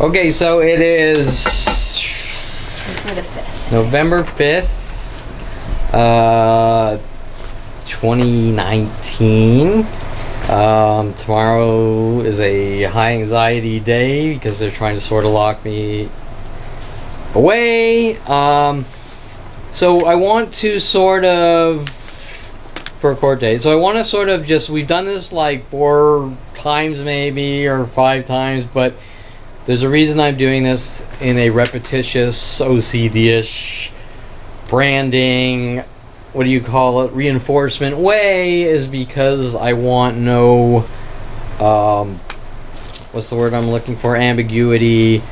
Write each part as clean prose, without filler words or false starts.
Okay, so it is November 5th, 2019. Tomorrow is a high anxiety day because they're trying to sort of lock me away. So I want to sort of, for a court date, so I want to sort of just, we've done this like 4 times maybe, or 5 times, but there's a reason I'm doing this in a repetitious, OCD-ish, branding, what do you call it, reinforcement way, is because I want no, what's the word I'm looking for, ambiguity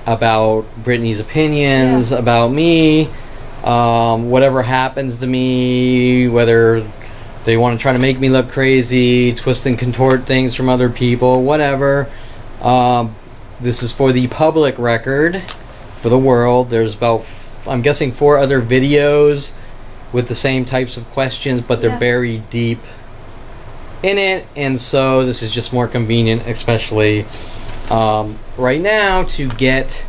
about Brittany's opinions, about me, whatever happens to me, whether they want to try to make me look crazy, twist and contort things from other people, whatever. This is for the public record, for the world. There's about, I'm guessing, 4 other videos with the same types of questions, but they're buried deep in it, and so this is just more convenient, especially right now, to get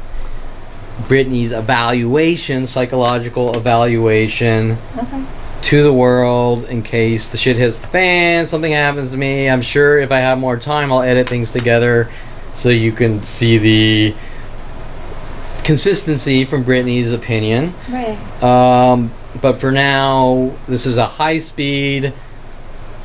Brittany's evaluation, psychological evaluation, to the world in case the shit hits the fan, something happens to me. I'm sure if I have more time, I'll edit things together so you can see the consistency from Brittany's opinion. Right. But for now, this is a high-speed,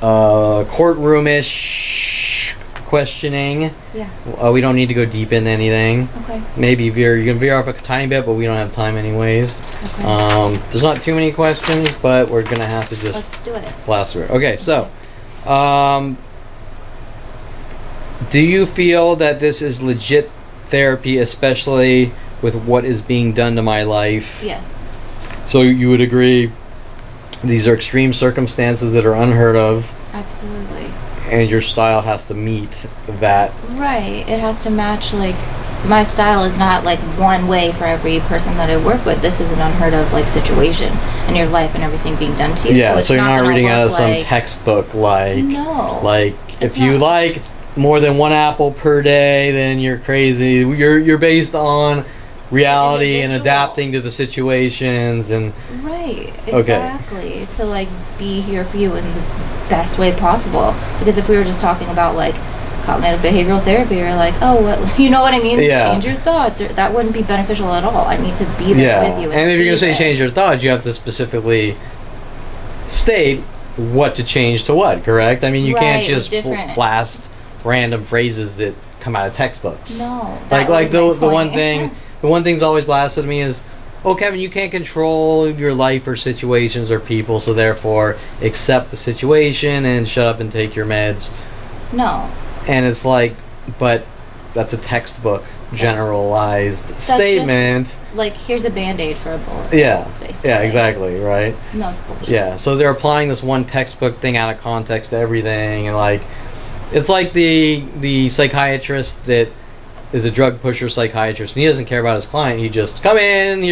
courtroom-ish questioning. Yeah. We don't need to go deep into anything. Okay. Maybe you can veer off a tiny bit, but we don't have time anyways. Okay. There's not too many questions, but we're gonna have to just Let's do it. blast through it. Okay, so, do you feel that this is legit therapy, especially with what is being done to my life? Yes. So you would agree these are extreme circumstances that are unheard of, Absolutely. and your style has to meet that. Right. It has to match, like, my style is not like one way for every person that I work with. This is an unheard of like situation in your life and everything being done to you. Yeah, so you're not reading out of some like, textbook like, no, like if you like more than 1 apple per day, then you're crazy. You're based on reality and adapting to the situations and right, exactly, to like be here for you in the best way possible. Because if we were just talking about like cognitive behavioral therapy, you're like, oh, well, you know what I mean? Change your thoughts, or that wouldn't be beneficial at all. I need to be there with you. And if you're gonna say change your thoughts, you have to specifically state what to change to what, correct? I mean, you can't just blast random phrases that come out of textbooks. No, like the one thing, the one thing's always blasted me is, oh, Kevin, you can't control your life or situations or people, so therefore accept the situation and shut up and take your meds. No. And it's like, but that's a textbook generalized statement. Just, like, here's a Band-Aid for a bullet. Yeah. Basically. Yeah, exactly, right? No, it's bullshit. Yeah, so they're applying this one textbook thing out of context to everything, and like, it's like the psychiatrist that is a drug pusher psychiatrist, and he doesn't care about his client. He just, come in,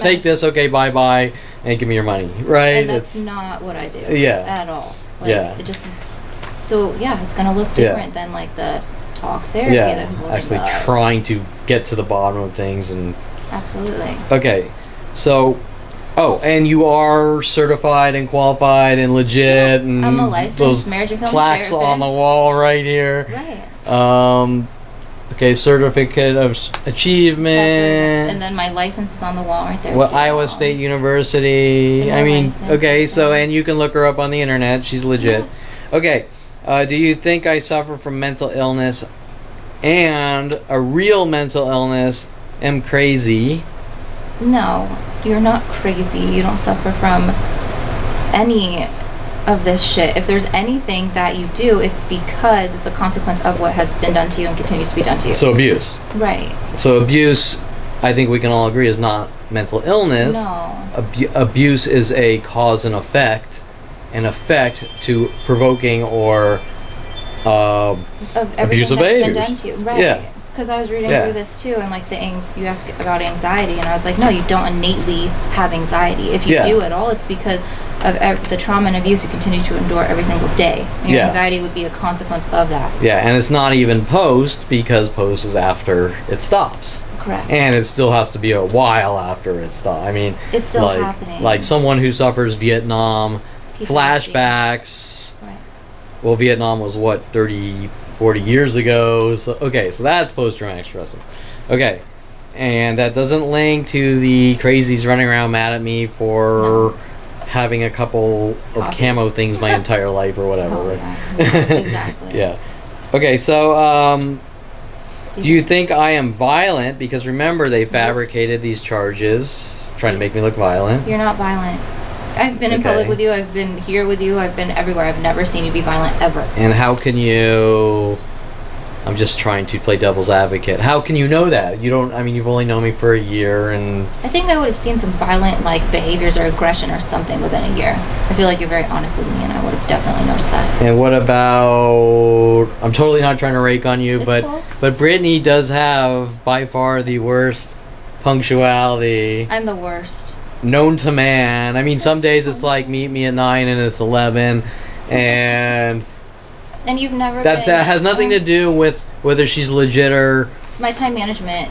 take this, okay, bye-bye, and give me your money, right? And that's not what I do at all. Like, it just, so yeah, it's gonna look different than like the talk therapy that people actually trying to get to the bottom of things. And absolutely. Okay, so and you are certified and qualified and legit, and I'm a licensed marriage and family plaques therapist on the wall right here. Right. Okay, certificate of achievement. And then my license is on the wall right there. Well, Iowa State University. I mean, okay, so, and you can look her up on the internet. She's legit. Yeah. Okay, do you think I suffer from mental illness and a real mental illness? Am crazy? No, you're not crazy. You don't suffer from any of this shit. If there's anything that you do, it's because it's a consequence of what has been done to you and continues to be done to you. So abuse. Right. So abuse, I think we can all agree, is not mental illness. No. Abuse is a cause and effect, an effect to provoking or abusive behaviors. Been done to you. Right. Yeah. Because I was reading through this too, and like you asked about anxiety, and I was like, no, you don't innately have anxiety. If you do at all, it's because of the trauma and abuse you continue to endure every single day. And your anxiety would be a consequence of that. Yeah, and it's not even post, because post is after it stops. Correct. And it still has to be a while after it stops. I mean, it's still happening. Like someone who suffers Vietnam flashbacks. Right. Well, Vietnam was what, 40 years ago. So that's post-traumatic stress. Okay. And that doesn't link to the crazies running around mad at me for having a couple of camo things my entire life or whatever. Yeah, exactly. Yeah. Okay, so do you think I am violent? Because remember, they fabricated these charges trying to make me look violent. You're not violent. I've been in public with you. I've been here with you. I've been everywhere. I've never seen you be violent, ever. And how can you... I'm just trying to play devil's advocate. How can you know that? You don't... I mean, you've only known me for a year, and... I think I would have seen some violent, like, behaviors or aggression or something within a year. I feel like you're very honest with me, and I would have definitely noticed that. And what about... I'm totally not trying to rake on you, cool. but Brittany does have, by far, the worst punctuality. I'm the worst. Known to man. I mean, some days it's like, meet me at 9 and it's 11, and... And you've never that has nothing to do with whether she's legit or... My time management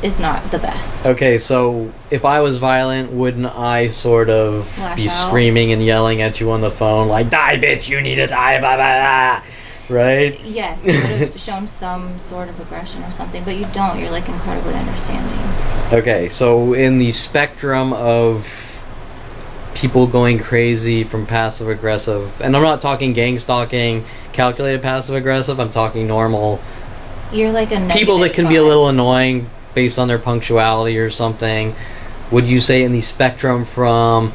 is not the best. Okay, so if I was violent, wouldn't I sort of be screaming and yelling at you on the phone, like, die, bitch, you need to die, blah, blah, blah, right? Yes, you would have shown some sort of aggression or something, but you don't. You're, like, incredibly understanding. Okay, so in the spectrum of people going crazy from passive-aggressive, and I'm not talking gang stalking, calculated passive-aggressive, I'm talking normal... You're like a negative people that can be a little annoying based on their punctuality or something. Would you say in the spectrum from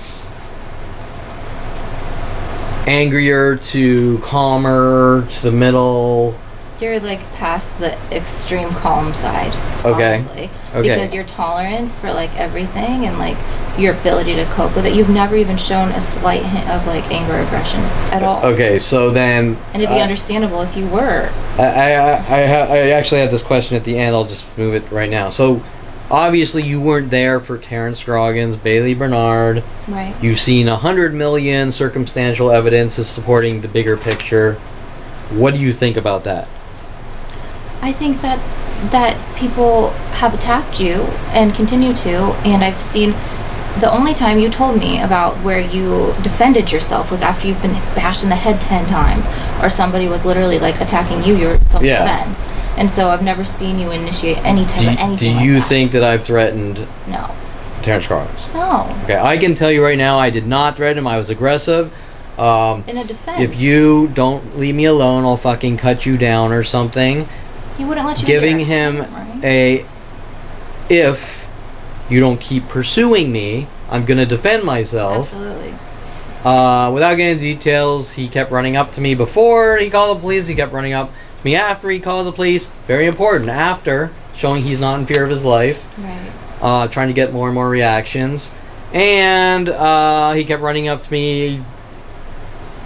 angrier to calmer to the middle? You're like past the extreme calm side, okay. Honestly. Okay. Because your tolerance for like everything and like your ability to cope with it, you've never even shown a slight hint of like anger or aggression at all. Okay, so then... And it'd be understandable if you were. I actually have this question at the end. I'll just move it right now. So, obviously you weren't there for Terrence Scroggins, Bailey Bernard. Right. You've seen 100 million circumstantial evidences supporting the bigger picture. What do you think about that? I think that people have attacked you and continue to, and I've seen... The only time you told me about where you defended yourself was after you've been bashed in the head 10 times, or somebody was literally like attacking you, your self-defense. And so I've never seen you initiate any type of anything. Do you think that I've threatened Terrence Scroggins? No. Okay, I can tell you right now, I did not threaten him. I was aggressive. In a defense. If you don't leave me alone, I'll fucking cut you down or something. He wouldn't let you giving him if you don't keep pursuing me, I'm going to defend myself. Absolutely. Without getting into details, he kept running up to me before he called the police. He kept running up to me after he called the police. Very important. After, showing he's not in fear of his life. Right. Trying to get more and more reactions. And he kept running up to me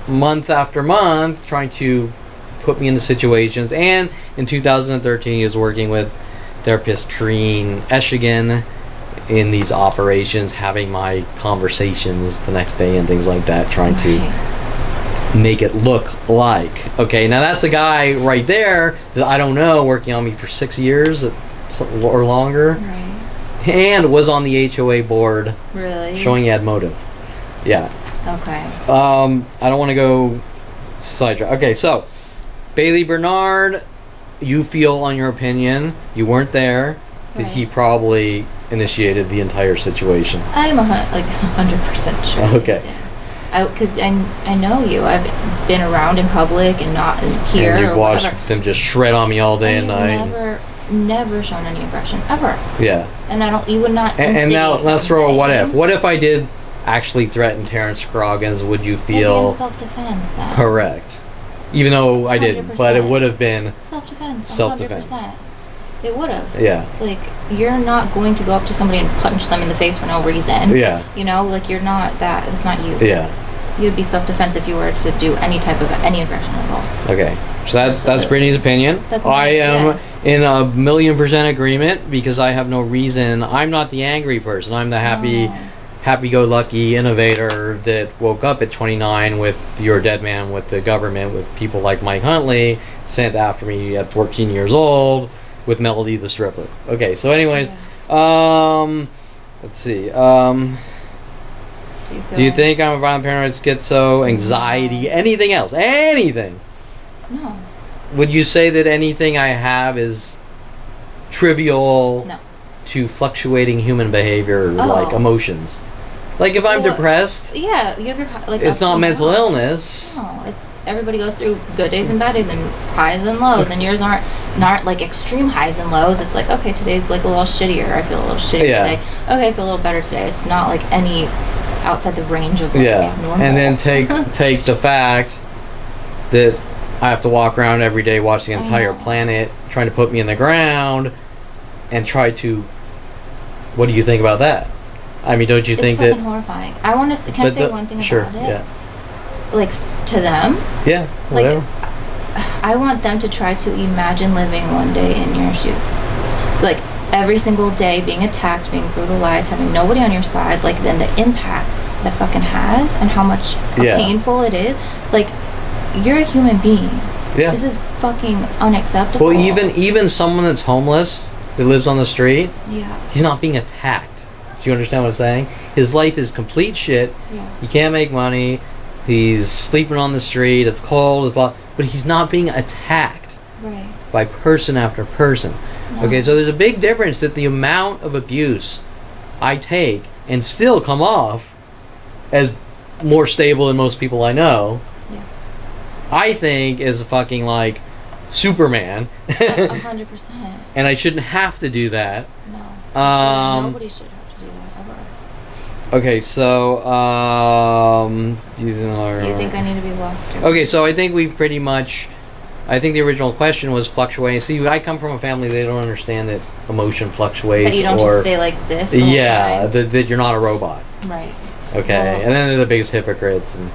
month after month, trying to put me into situations. And in 2013, he was working with therapist Brittany Henderson in these operations, having my conversations the next day and things like that, trying to make it look like. Okay, now that's a guy right there that I don't know, working on me for 6 years or longer. Right. And was on the HOA board. Really? Showing he had motive. Yeah. Okay. I don't want to go sidetrack. Okay, so Bailey Bernard, you feel, on your opinion, you weren't there, that he probably initiated the entire situation. I'm 100% sure. Okay. Because I know you. I've been around in public and not here. And you've watched them just shred on me all day and night. Never shown any aggression ever. Yeah. And you would not. And now let's throw a what if. What if I did actually threaten Terrence Scroggins? Would you feel? In self-defense then. Correct. Even though I didn't, but it would have been self-defense. 100%. It would have. Yeah. Like, you're not going to go up to somebody and punch them in the face for no reason. Yeah. You know, like, you're not that. It's not you. Yeah. You'd be self-defense if you were to do any type of any aggression at all. Okay. So that's Brittany's opinion. That's I am yes. in a 1,000,000% agreement, because I have no reason. I'm not the angry person. I'm the happy-go-lucky innovator that woke up at 29 with your dead man, with the government, with people like Mike Huntley sent after me at 14 years old, with Melody the stripper. Okay, so anyways, let's see. Do you think I'm a violent paranoid, schizo, anxiety, anything else? Anything? No. Would you say that anything I have is trivial to fluctuating human behavior, like emotions? Like if I'm depressed, you have your it's not mental illness. No, it's everybody goes through good days and bad days and highs and lows, and yours aren't like extreme highs and lows. It's like, okay, today's like a little shittier. I feel a little shittier today. Okay, I feel a little better today. It's not like any outside the range of normal. And then take the fact that I have to walk around every day, watch the entire planet, trying to put me in the ground, and try to. What do you think about that? I mean, don't you think that? It's fucking horrifying. I want to. Can I say one thing about it? Yeah. Like to them. Yeah. Whatever. Like, I want them to try to imagine living one day in your shoes. Like every single day, being attacked, being brutalized, having nobody on your side. Like then the impact that fucking has, and how much painful it is. Like you're a human being. Yeah. This is fucking unacceptable. Well, even someone that's homeless that lives on the street. Yeah. He's not being attacked. Do you understand what I'm saying? His life is complete shit. Yeah. He can't make money. He's sleeping on the street. It's cold. But he's not being attacked by person after person. No. Okay, so there's a big difference that the amount of abuse I take and still come off as more stable than most people I know. Yeah. I think is a fucking like Superman. 100%. And I shouldn't have to do that. No. Nobody should have to do that ever. Okay, so do you think I need to be locked? Okay, so I think we've pretty much. I think the original question was fluctuating. See, I come from a family they don't understand that emotion fluctuates. That you don't just stay like this. The whole time. That you're not a robot. Right. Okay, and then they're the biggest hypocrites. And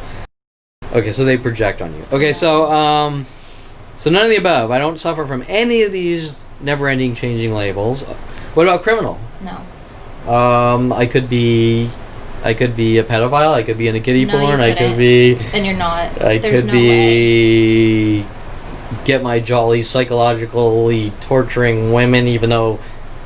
okay, so they project on you. Okay, so none of the above. I don't suffer from any of these never-ending changing labels. What about criminal? No. I could be a pedophile. I could be into kiddie porn. I could be. And you're not. I could be. Get my jolly psychologically torturing women, even though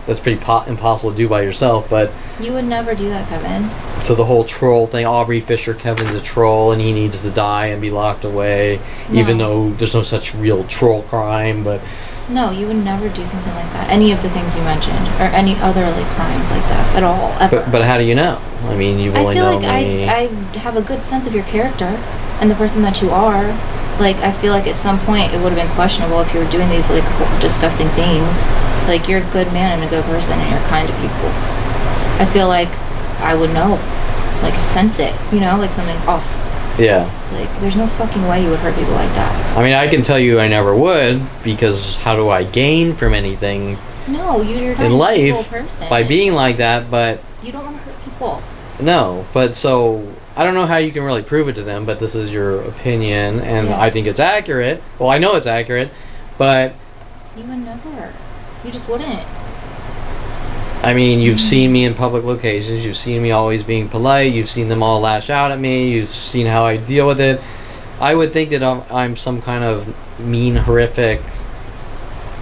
that's pretty impossible to do by yourself. But you would never do that, Kevin. So the whole troll thing. Aubrey Fisher, Kevin's a troll, and he needs to die and be locked away, even though there's no such real troll crime. But no, you would never do something like that. Any of the things you mentioned, or any other like crimes like that at all, ever. But how do you know? I mean, you've only known me. I feel like I have a good sense of your character and the person that you are. Like, I feel like at some point it would have been questionable if you were doing these like disgusting things. Like, you're a good man and a good person, and you're kind to people. I feel like I would know, like sense it, like something's off. Yeah. Like, there's no fucking way you would hurt people like that. I mean, I can tell you I never would, because how do I gain from anything? No, you're not in life a person. By being like that, but you don't want to hurt people. No, but so I don't know how you can really prove it to them, but this is your opinion, and I think it's accurate. Well, I know it's accurate, but you would never. You just wouldn't. I mean, you've seen me in public locations. You've seen me always being polite. You've seen them all lash out at me. You've seen how I deal with it. I would think that I'm some kind of mean, horrific,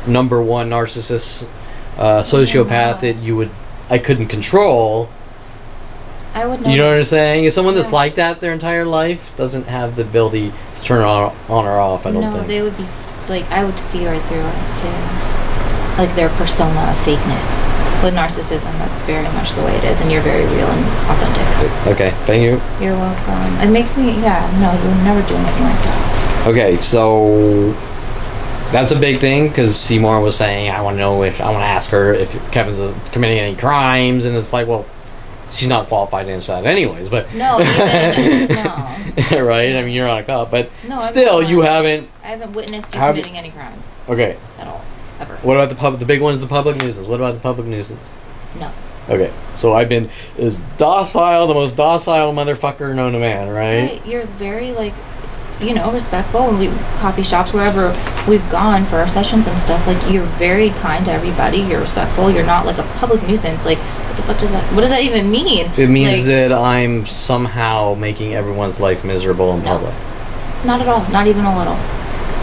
number one narcissist, sociopath that I couldn't control. I would know. You know what I'm saying? If someone that's like that their entire life doesn't have the ability to turn it on or off, I don't think. No, they would be like, I would see right through it too. Like their persona of fakeness. With narcissism, that's very much the way it is, and you're very real and authentic. Okay, thank you. You're welcome. It makes me, no, you would never do anything like that. Okay, so that's a big thing, because Seymour was saying, I want to ask her if Kevin's committing any crimes, and it's like, well, she's not qualified to answer that anyways, but... No, no. Right? I mean, you're not a cop, but still, you haven't... I haven't witnessed you committing any crimes. Okay. At all. Ever. What about the big one is the public nuisance. What about the public nuisance? No. Okay, so I've been the most docile motherfucker known to man, right? Right, you're very, like, you know, respectful. And coffee shops, wherever we've gone for our sessions and stuff, like, you're very kind to everybody. You're respectful. You're not like a public nuisance. Like, what does that even mean? It means that I'm somehow making everyone's life miserable in public. Not at all. Not even a little.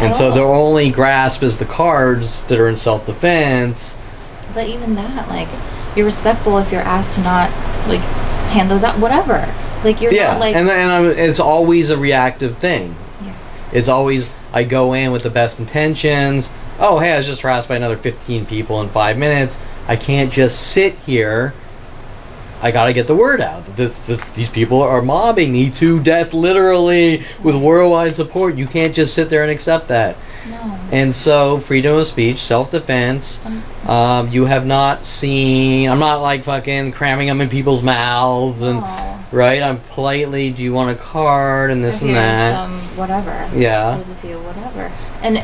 And so their only grasp is the cards that are in self-defense. But even that, like, you're respectful if you're asked to not, like, hand those out, whatever. Like, you're not, like... and it's always a reactive thing. Yeah. It's always, I go in with the best intentions. Oh, hey, I was just harassed by another 15 people in 5 minutes. I can't just sit here. I gotta get the word out. These people are mobbing me to death, literally, with worldwide support. You can't just sit there and accept that. No. And so, freedom of speech, self-defense. You have not seen... I'm not, like, fucking cramming them in people's mouths and... Right? I'm politely, do you want a card and this and that? Some whatever. Yeah. Here's a few whatever. And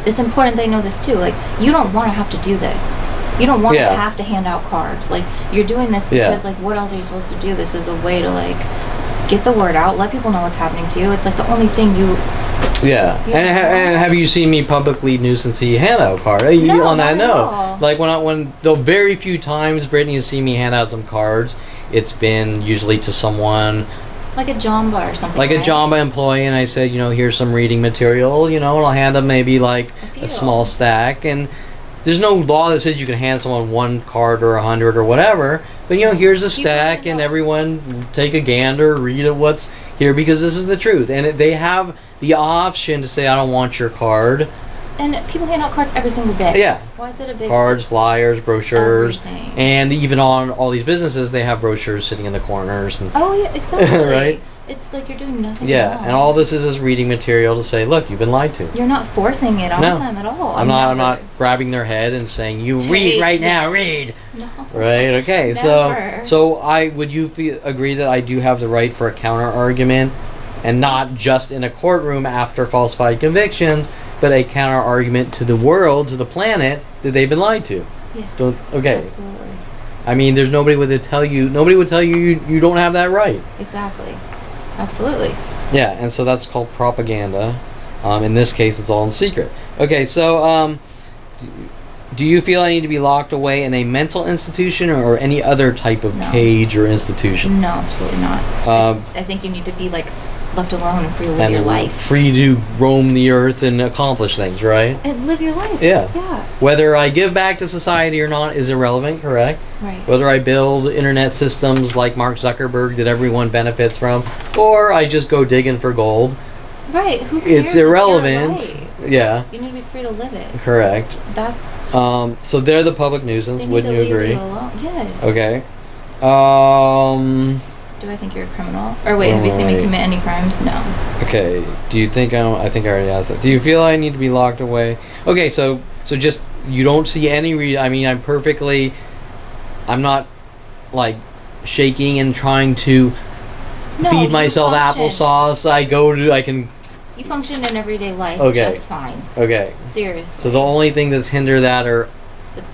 it's important they know this too. Like, you don't want to have to do this. You don't want to have to hand out cards. Like, you're doing this because, like, what else are you supposed to do? This is a way to, like, get the word out, let people know what's happening to you. It's, like, the only thing you... Yeah. And have you seen me publicly nuisance-y hand out card? No, on that not at note. all. Like, when the very few times Brittany has seen me hand out some cards, it's been usually to someone... Like a Jamba or something, Like a Jamba employee, and I said, you know, here's some reading material, you know, and I'll hand them maybe, like, a small stack, and... There's no law that says you can hand someone 1 card or 100 or whatever, but, you know, here's a stack, and everyone take a gander, read it, what's here, because this is the truth. And they have the option to say, I don't want your card. And people hand out cards every single day. Yeah. Why is it a big... Cards, flyers, brochures. Everything. And even on all these businesses, they have brochures sitting in the corners. And oh, yeah, exactly. Right? It's like you're doing nothing wrong. And all this is reading material to say, look, you've been lied to. You're not forcing it on them at all. I'm not grabbing their head and saying, you read right now, read. No. Right, okay. Never. So would you agree that I do have the right for a counter argument, and not just in a courtroom after falsified convictions, but a counter argument to the world, to the planet, that they've been lied to? Yes. Okay. Absolutely. I mean, there's nobody would tell you you don't have that right. Exactly. Absolutely. Yeah, and so that's called propaganda. In this case, it's all in secret. Okay, so do you feel I need to be locked away in a mental institution or any other type of cage or institution? No, absolutely not. I think you need to be, like, left alone and free to live your life. Free to roam the earth and accomplish things, right? And live your life. Yeah. Yeah. Whether I give back to society or not is irrelevant, correct? Right. Whether I build internet systems like Mark Zuckerberg that everyone benefits from, or I just go digging for gold. Right. Who cares? It's irrelevant. It's your life. Yeah. You need to be free to live it. Correct. That's... So they're the public nuisance, wouldn't you agree? Yes. Okay. Do I think you're a criminal? Or wait, have you seen me commit any crimes? No. Okay. Do you think I think I already asked that. Do you feel I need to be locked away? Okay, so just, you don't see any I mean, I'm not, like, shaking and trying to feed myself applesauce. You function in everyday life just fine. Okay. Seriously. So the only thing that's hinder that are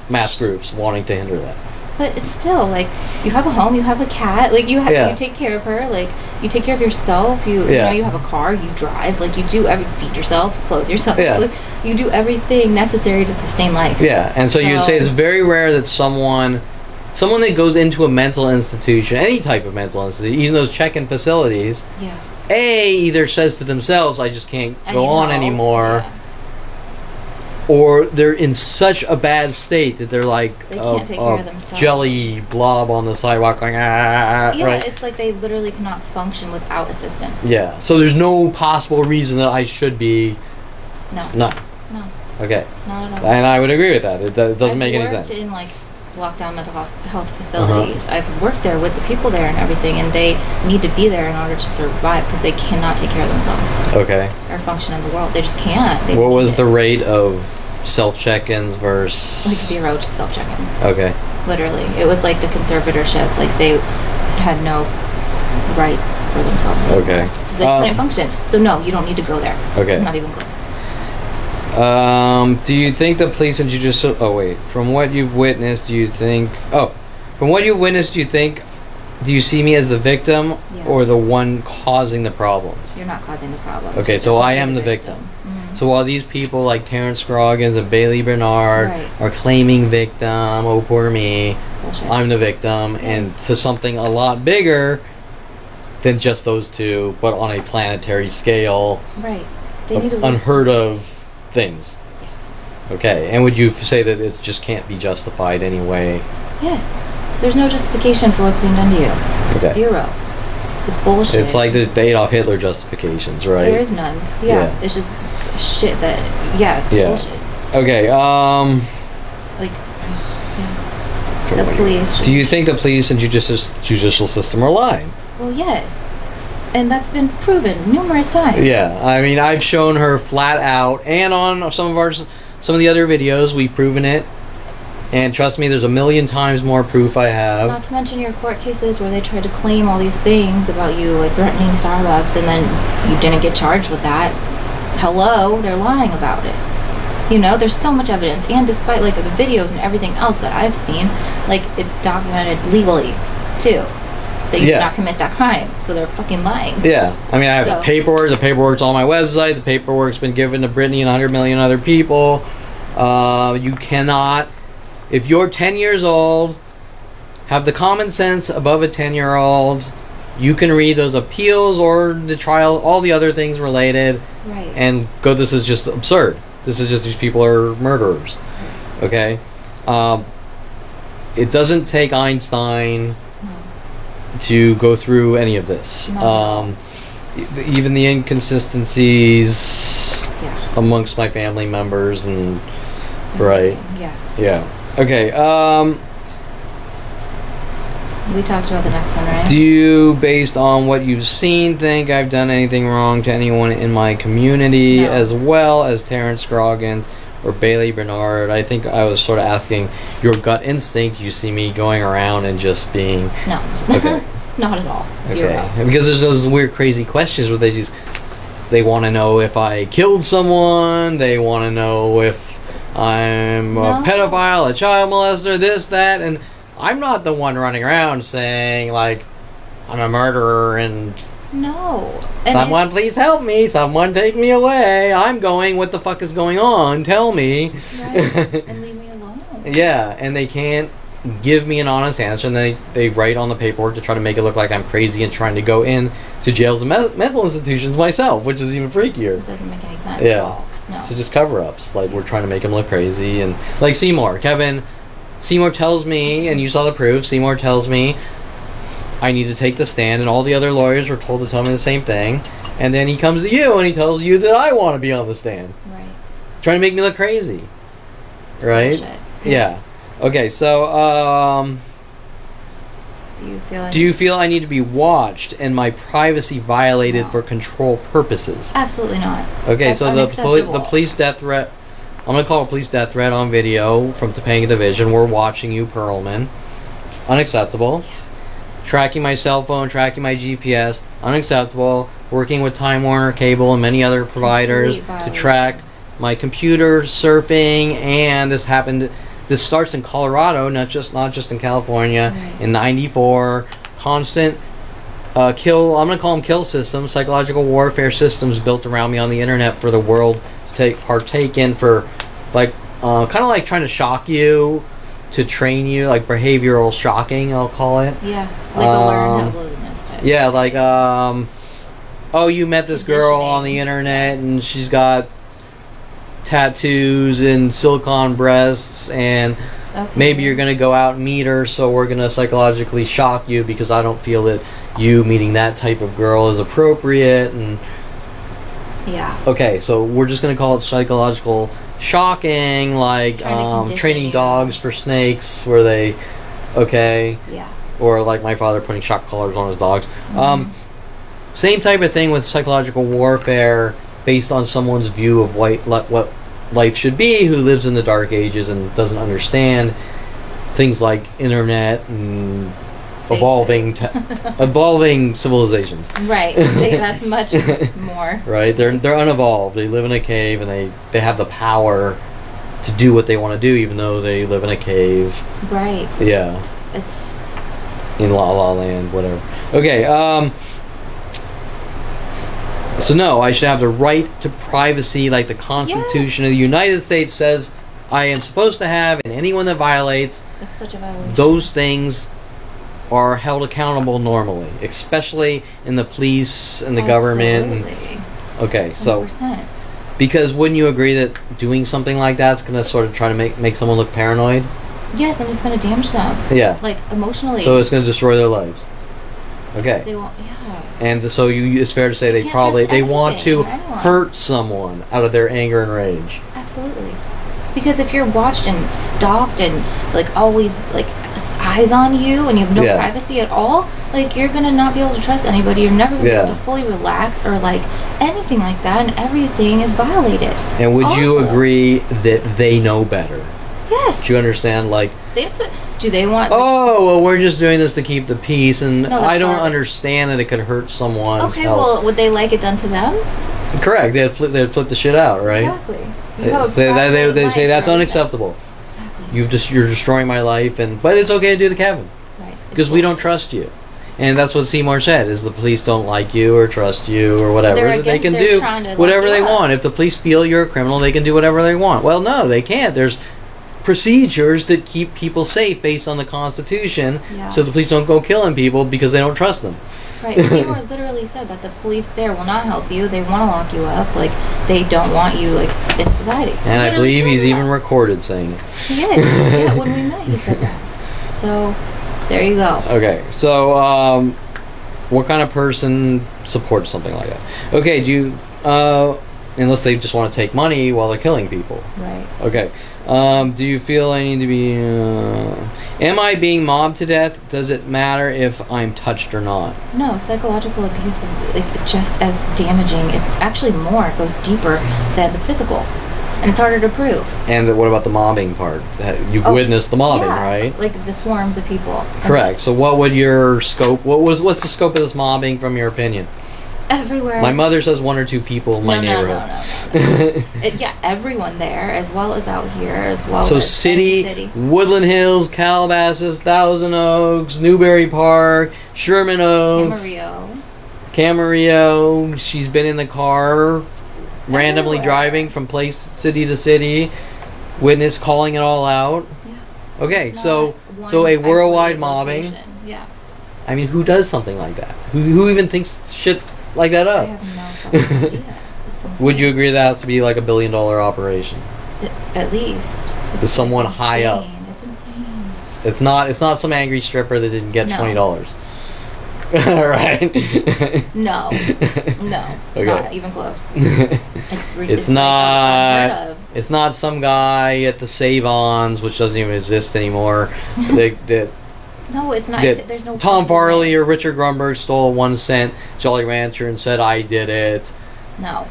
mass groups wanting to hinder that. But it's still, like, you have a home, you have a cat, like, you take care of her, like, you take care of yourself, you know, you have a car, you drive, like, you do feed yourself, clothe yourself, like, you do everything necessary to sustain life. Yeah, and so you'd say it's very rare that someone that goes into a mental institution, any type of mental institution, even those check-in facilities, either says to themselves, I just can't go on anymore, or they're in such a bad state that they're like they can't take care of themselves. Jelly blob on the sidewalk going, right? It's like they literally cannot function without assistance. Yeah, so there's no possible reason that I should be... No. Okay. Not at all. And I would agree with that. It doesn't make any sense. I've worked in, like, lockdown mental health facilities. I've worked there with the people there and everything, and they need to be there in order to survive because they cannot take care of themselves. Okay. Or function in the world. They just can't. What was the rate of self-check-ins versus... Like 0 self-check-ins. Okay. Literally. It was like the conservatorship. Like, they had no rights for themselves. Okay. Because they couldn't function. So, no, you don't need to go there. Okay. Not even close. Do you think the police and judicial... from what you've witnessed, do you think Do you see me as the victim Yeah. or the one causing the problems? You're not causing the problems. Okay, so I am the victim. Mm-hmm. So while these people like Terrence Scroggins and Bailey Bernard Right. are claiming victim, oh poor me, It's bullshit. I'm the victim, and to something a lot bigger than just those two, but on a planetary scale, Right. They need to unheard of things. Yes. Okay, and would you say that it just can't be justified anyway? Yes. There's no justification for what's being done to you. Okay. Zero. It's bullshit. It's like the Adolf Hitler justifications, right? There is none. Yeah. Yeah. It's just shit that, it's Yeah. bullshit. Okay, Like, the police. do you think the police and judicial system are lying? Well, yes. And that's been proven numerous times. Yeah, I mean, I've shown her flat out, and on some of the other videos, we've proven it. And trust me, there's a million times more proof I have. Not to mention your court cases where they tried to claim all these things about you, like threatening Starbucks, and then you didn't get charged with that. Hello, they're lying about it. You know, there's so much evidence, and despite like the videos and everything else that I've seen, like it's documented legally too that you did not commit that crime. So they're fucking lying. Yeah, I mean, I have the paperwork. The paperwork's on my website. The paperwork's been given to Brittany and 100 million other people. You cannot. If you're 10 years old, have the common sense above a 10-year-old, you can read those appeals or the trial, all the other things related, Right. and go, this is just absurd. This is just, these people are murderers. Okay? It doesn't take Einstein to go through any of this. No. Even the inconsistencies amongst my family members and right. Yeah. Okay. We talked about the next one, right? Do you, based on what you've seen, think I've done anything wrong to anyone in my community, No. as well as Terrence Scroggins or Bailey Bernard? I think I was sort of asking your gut instinct. You see me going around and just being No. okay. Not at all. Zero. Okay. Because there's those weird, crazy questions where they want to know if I killed someone. They want to know if I'm a pedophile, a child molester, this, that, and I'm not the one running around saying, like, I'm a murderer and No. And someone please help me, someone take me away, I'm going, what the fuck is going on, tell me. Right. And leave me alone. Yeah, and they can't give me an honest answer, and they write on the paperwork to try to make it look like I'm crazy and trying to go in to jails and mental institutions myself, which is even freakier. It doesn't make any sense at all. No. So just cover-ups. Like, we're trying to make him look crazy. And like Seymour tells me, and you saw the proof, Seymour tells me I need to take the stand, and all the other lawyers were told to tell me the same thing. And then he comes to you and he tells you that I want to be on the stand. Right. Trying to make me look crazy. Right? Bullshit. Yeah. Okay, so do you feel I need to be watched and my privacy violated for control purposes? Absolutely not. Okay, That's so the police death threat, I'm going to call a police death threat on video from Topanga Division. We're watching you, Perlman. Unacceptable. Yeah. Tracking my cell phone, tracking my GPS. Unacceptable. Working with Time Warner Cable and many other providers to track my computer, surfing, and this starts in Colorado, not just in California. Right. In '94, constant I'm going to call them kill systems, psychological warfare systems built around me on the internet for the world to partake in, for like kind of like trying to shock you, to train you, like behavioral shocking, I'll call it. Yeah, like a learned helplessness type. Yeah, like oh, you met this girl on the internet and she's got tattoos and silicone breasts, and maybe you're gonna go out and meet her, so we're gonna psychologically shock you because I don't feel that you meeting that type of girl is appropriate. And okay, so we're just gonna call it psychological shocking, like training dogs for snakes, where they or like my father putting shock collars on his dogs. Same type of thing with psychological warfare based on someone's view of what life should be, who lives in the dark ages and doesn't understand things like internet and evolving civilizations. Right. That's much more. Right. They're unevolved. They live in a cave and they have the power to do what they want to do, even though they live in a cave. Right. Yeah. It's in La La Land, whatever. Okay, so no, I should have the right to privacy like the Constitution of the United States says I am supposed to have, and anyone that violates It's such a violation. those things are held accountable normally, especially in the police and the government. Okay, so 100%. because wouldn't you agree that doing something like that's going to sort of try to make someone look paranoid? Yes, and it's going to damage them. Yeah. Like, emotionally. So it's going to destroy their lives. Okay. They won't, And so it's fair to say they want to hurt someone out of their anger and rage. Absolutely. Because if you're watched and stalked and, like, always, like, eyes on you and you have no privacy at all, like, you're going to not be able to trust anybody. You're never going to be able to fully relax or, like, anything like that, and everything is violated. And would you agree that they know better? Yes. Do you understand? Like, do they want... Oh, well, we're just doing this to keep the peace, and No, I don't understand that it could hurt someone's health. Well, would they like it done to them? Correct. They'd flip the shit out, right? Exactly. They say that's unacceptable. Exactly. You're destroying my life, but it's okay to do to Kevin. Right. Because we don't trust you. And that's what Seymour said, is the police don't like you or trust you or whatever. They can do whatever they want. If the police feel you're a criminal, they can do whatever they want. Well, no, they can't. There's procedures that keep people safe based on the Constitution, so the police don't go killing people because they don't trust them. Right. Seymour literally said that the police there will not help you. They want to lock you up. Like, they don't want you, like, in society. And I believe he's even recorded saying it. He is. Yeah, when we met, he said that. So, there you go. Okay, so, what kind of person supports something like that? Okay, do you, unless they just want to take money while they're killing people. Right. Okay. Do you feel I need to be... am I being mobbed to death? Does it matter if I'm touched or not? No, psychological abuse is like just as damaging, if actually more. It goes deeper than the physical. And it's harder to prove. And what about the mobbing part? You've witnessed the mobbing, right? Like the swarms of people. Correct. So what would your scope... What's the scope of this mobbing from your opinion? Everywhere. My mother says 1 or 2 people in my neighborhood. No. Everyone there, as well as out here, as well so as city, Woodland Hills, Calabasas, Thousand Oaks, Newberry Park, Sherman Oaks, Camarillo. She's been in the car, randomly driving from city to city, witness calling it all out. Yeah. Okay, so a worldwide mobbing. Yeah. I mean, who does something like that? Who even thinks shit like that up? I have no fucking idea. Would you agree that has to be like $1 billion operation? At least. With someone high up. It's insane. It's not some angry stripper that didn't get $20. Right? No. Okay. Not even close. It's not. It's not some guy at the Save-Ons, which doesn't even exist anymore. No, it's not. There's no... Tom Farley or Richard Grunberg stole a 1 cent Jolly Rancher and said, I did it. No.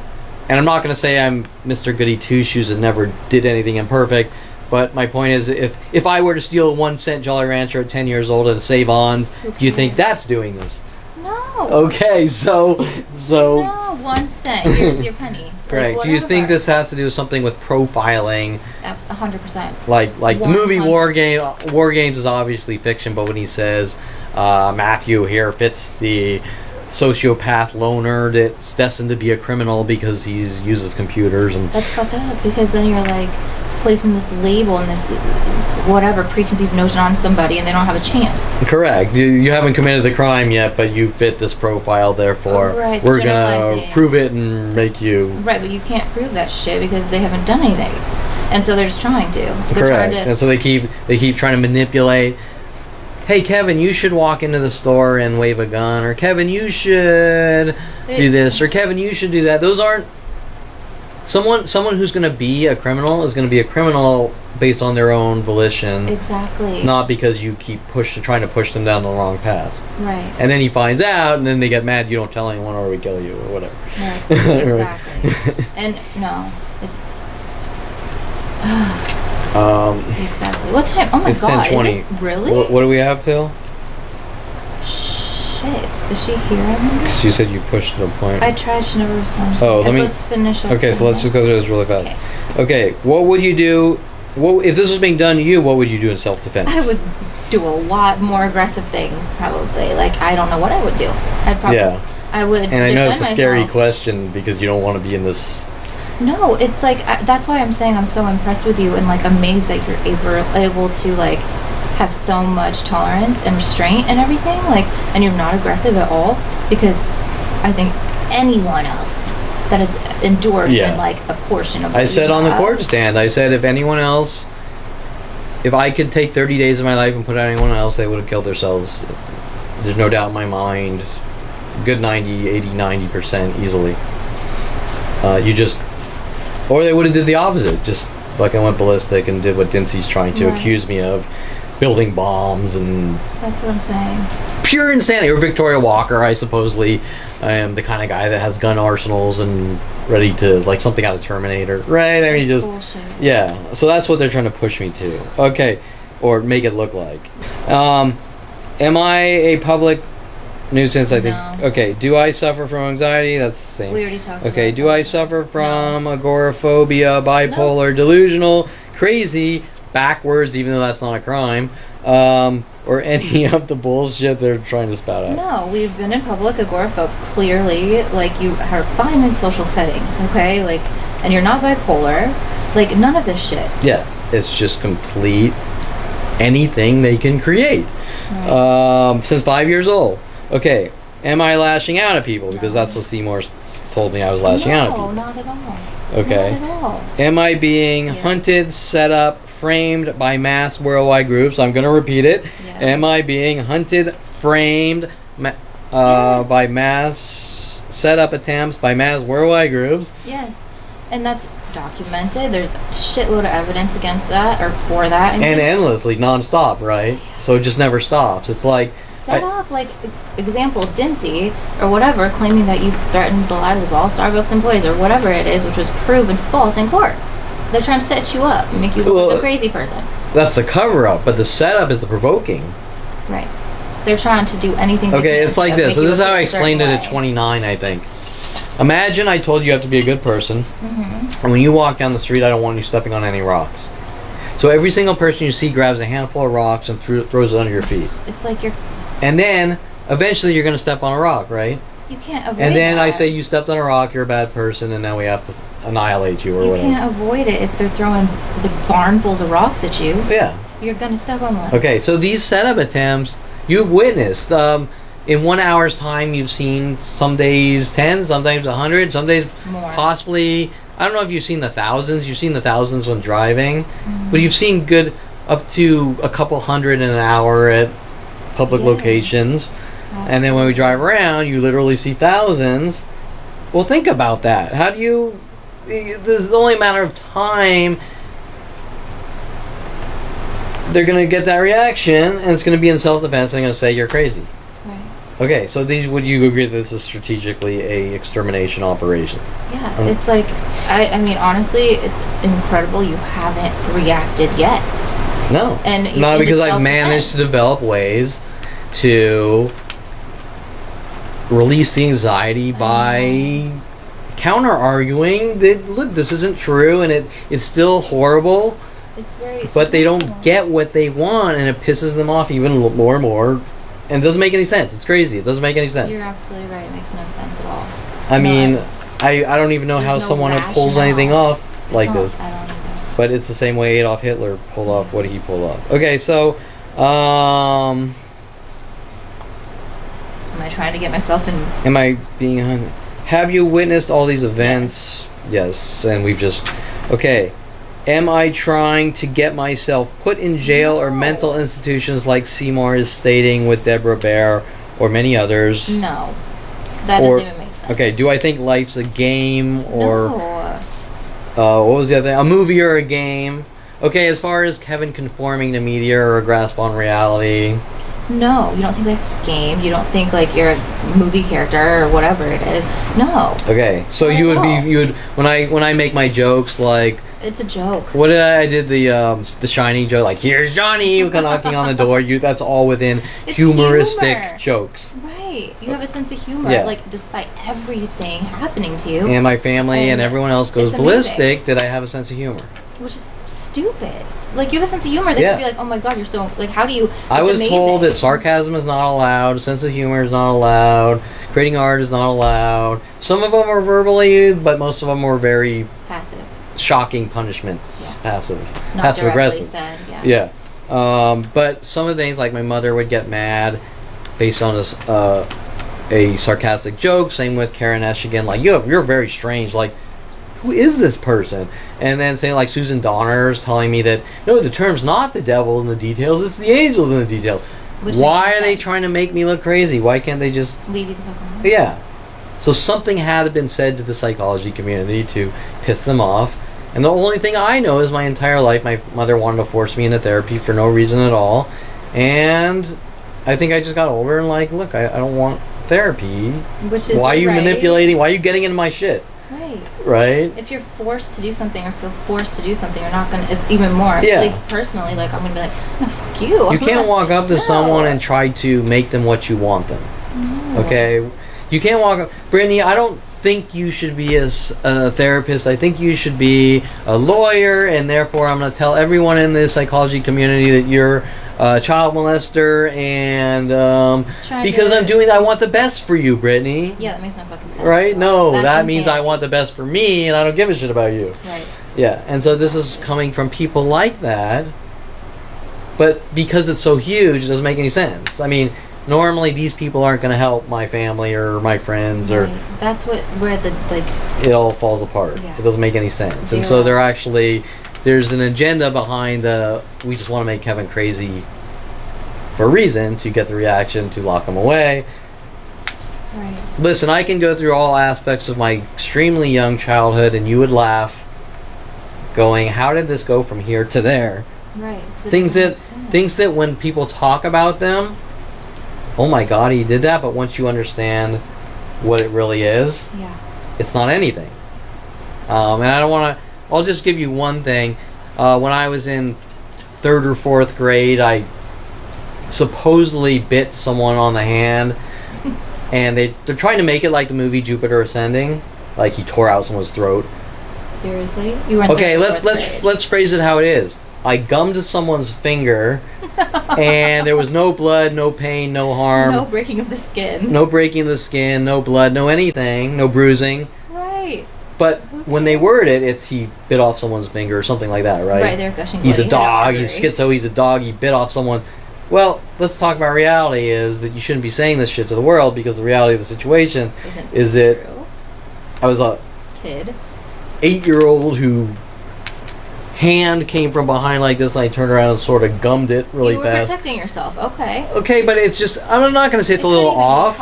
And I'm not going to say I'm Mr. Goody Two-Shoes and never did anything imperfect, but my point is, if I were to steal a 1 cent Jolly Rancher at 10 years old at a Save-Ons, do you think that's doing this? No. Okay, so... No, 1 cent. Here's your penny. Correct. Like, do you think this has to do with something with profiling? 100%. Like the movie War Games is obviously fiction, but when he says Matthew here fits the sociopath loner that's destined to be a criminal because he uses computers, and that's fucked up, because then you're like placing this label and this whatever preconceived notion on somebody, and they don't have a chance. Correct. You haven't committed the crime yet, but you fit this profile, therefore so we're gonna prove it and make you right. But you can't prove that shit because they haven't done anything, and so they're just trying to. Correct. And so they keep trying to manipulate. Hey, Kevin, you should walk into the store and wave a gun, or Kevin, you should do this, or Kevin, you should do that. Those aren't... Someone who's going to be a criminal is going to be a criminal based on their own volition. Exactly. Not because you keep trying to push them down the wrong path. Right. And then he finds out, and then they get mad, you don't tell anyone or we kill you, or whatever. Right. Exactly. And, no, it's... exactly. What time? Oh my god! 10:20. Is it really? What do we have till? Shit. Is she here? I wonder? She said you pushed to the point. I tried. She never responded. Oh, let's finish up. Okay, so let's just go through this really fast. Okay, what would you do Well, if this was being done to you, what would you do in self-defense? I would do a lot more aggressive things, probably. Like, I don't know what I would do. I'd probably... Yeah. I would. And I know it's a scary question because you don't want to be in this. No, it's like that's why I'm saying I'm so impressed with you and like amazed that you're able to like have so much tolerance and restraint and everything, like, and you're not aggressive at all. Because I think anyone else that has endured even like a portion of. I said on the court stand, I said if anyone else, if I could take 30 days of my life and put out anyone else, they would have killed themselves. There's no doubt in my mind. Good 90, 80, 90% easily. Or they would have did the opposite. Just fucking went ballistic and did what Dincy's trying to accuse me of. Building bombs and... That's what I'm saying. Pure insanity. Or Victoria Walker, I supposedly am the kind of guy that has gun arsenals and ready to, like something out of Terminator. Right? I mean, just... bullshit. Yeah. So that's what they're trying to push me to. Okay. Or make it look like. Am I a public... nuisance, I think. No. Okay, do I suffer from anxiety? That's the same. We already talked about Okay, do I suffer from agoraphobia, bipolar, delusional, crazy, backwards, even though that's not a crime, or any of the bullshit they're trying to spout out? No, we've been in public agoraphobe. Clearly, like, you are fine in social settings, okay? Like, and you're not bipolar. Like, none of this shit. Yeah, it's just complete anything they can create. Right. Since 5 years old. Okay, am I lashing out at people? Because that's what Seymour told me I was lashing out at people. No, not at all. Okay. Not at all. Am I being hunted, set up, framed by mass worldwide groups? I'm going to repeat it. Yes. Am I being hunted, framed by mass set up attempts by mass worldwide groups? Yes. And that's documented. There's a shitload of evidence against that or for that. And endlessly, nonstop, right? So it just never stops. It's like... Set up, like, example, Dincy, or whatever, claiming that you threatened the lives of all Starbucks employees, or whatever it is, which was proven false in court. They're trying to set you up and make you look like a crazy person. That's the cover-up, but the setup is the provoking. Right. They're trying to do anything. Okay, it's like this. So this is how I explained it at 29, I think. Imagine I told you have to be a good person, and when you walk down the street, I don't want you stepping on any rocks. So every single person you see grabs a handful of rocks and throws it under your feet. It's like you're... And then, eventually, you're going to step on a rock, right? You can't avoid it. And then I say you stepped on a rock, you're a bad person, and now we have to annihilate you or whatever. You can't avoid it if they're throwing the barnfuls of rocks at you. Yeah. You're going to step on one. Okay, so these setup attempts, you've witnessed. In 1 hour's time, you've seen some days 10, sometimes 100, some days more. Possibly... I don't know if you've seen the thousands. You've seen the thousands when driving. But you've seen good up to a couple hundred in an hour at... public locations. Absolutely. And then when we drive around you literally see thousands. Well, think about that. How do you... This is only a matter of time they're going to get that reaction, and it's going to be in self-defense, and they're going to say you're crazy. Right. Okay, so would you agree that this is strategically a extermination operation? Yeah, it's like, I mean, honestly, it's incredible you haven't reacted yet. No, and not because I've managed to develop ways to release the anxiety by counter-arguing that, look, this isn't true and it's still horrible, but they don't get what they want and it pisses them off even more and more, and it doesn't make any sense. It's crazy. It doesn't make any sense. You're absolutely right. It makes no sense at all. I mean, I don't even know how someone pulls anything off like this. I don't know. But it's the same way Adolf Hitler pulled off what he pulled off. Okay, so, am I trying to get myself in... Am I being... Have you witnessed all these events? Yes, and we've just... Okay. Am I trying to get myself put in jail or mental institutions like Seymour is stating with Deborah Bear or many others? No. That doesn't even make sense. Okay, do I think life's a game or... No. What was the other thing? A movie or a game? Okay, as far as Kevin conforming to media or a grasp on reality... No, you don't think that's a game. You don't think like you're a movie character or whatever it is. No. Okay, so you would when I make my jokes like... It's a joke. What did I did the Shining joke, like, here's Johnny knocking on the door. That's all within humoristic jokes. Right. You have a sense of humor, like, despite everything happening to you. And my family and everyone else goes ballistic that I have a sense of humor. Which is stupid. Like, you have a sense of humor. They should be like, oh my god, you're so, like, how do you... I was told that sarcasm is not allowed, sense of humor is not allowed, creating art is not allowed. Some of them are verbally, but most of them were very... passive. Shocking punishments. Yeah. Passive. Not Passive aggressive. Said, yeah. But some of the things, like my mother would get mad based on a sarcastic joke. Same with Karen Eshigan. Like, you're very strange. Like, who is this person? And then saying, like, Susan Donner's telling me that, no, the term's not the devil in the details, it's the angels in the details. Why are they trying to make me look crazy? Why can't they just... leave you the fuck alone? Yeah. So something had been said to the psychology community to piss them off. And the only thing I know is my entire life, my mother wanted to force me into therapy for no reason at all. And I think I just got older and like, look, I don't want therapy. Which is why are you manipulating? Why are you getting into my shit? Right? If you're forced to do something or feel forced to do something, you're not going to... It's even more. Yeah. At least personally, like, I'm going to be like, no, fuck you. You can't walk up to someone and try to make them what you want them. No. Okay? You can't walk up... Brittany, I don't think you should be a therapist. I think you should be a lawyer, and therefore I'm going to tell everyone in the psychology community that you're a child molester, and because I'm doing... I want the best for you, Brittany. Yeah, that makes no fucking sense. Right? No, that means I want the best for me, and I don't give a shit about you. Right. Yeah, and so this is coming from people like that, but because it's so huge, it doesn't make any sense. I mean, normally these people aren't going to help my family or my friends, or that's where the it all falls apart. Yeah. It doesn't make any sense. And so there's an agenda behind we just want to make Kevin crazy for a reason, to get the reaction, to lock him away. Right. Listen, I can go through all aspects of my extremely young childhood and you would laugh going, how did this go from here to there? Right. Things that when people talk about them, oh my god, he did that, but once you understand what it really is, it's not anything. And I don't want to... I'll just give you one thing. When I was in 3rd or 4th grade, I supposedly bit someone on the hand, and they're trying to make it like the movie Jupiter Ascending, like he tore out someone's throat. Seriously? You were in okay, let's phrase it how it is. I gummed someone's finger, and there was no blood, no pain, no harm. No breaking of the skin. No breaking of the skin, no blood, no anything, no bruising. Right. But when they word it, it's he bit off someone's finger or something like that, right? Right, they're gushing blood. He's a dog, he's schizo, he's a dog, he bit off someone. Well, let's talk about reality is that you shouldn't be saying this shit to the world, because the reality of the situation is that I was a kid, 8-year-old who hand came from behind like this, and I turned around and sort of gummed it really fast. You were protecting yourself, okay. Okay, but it's just, I'm not going to say it's a little off.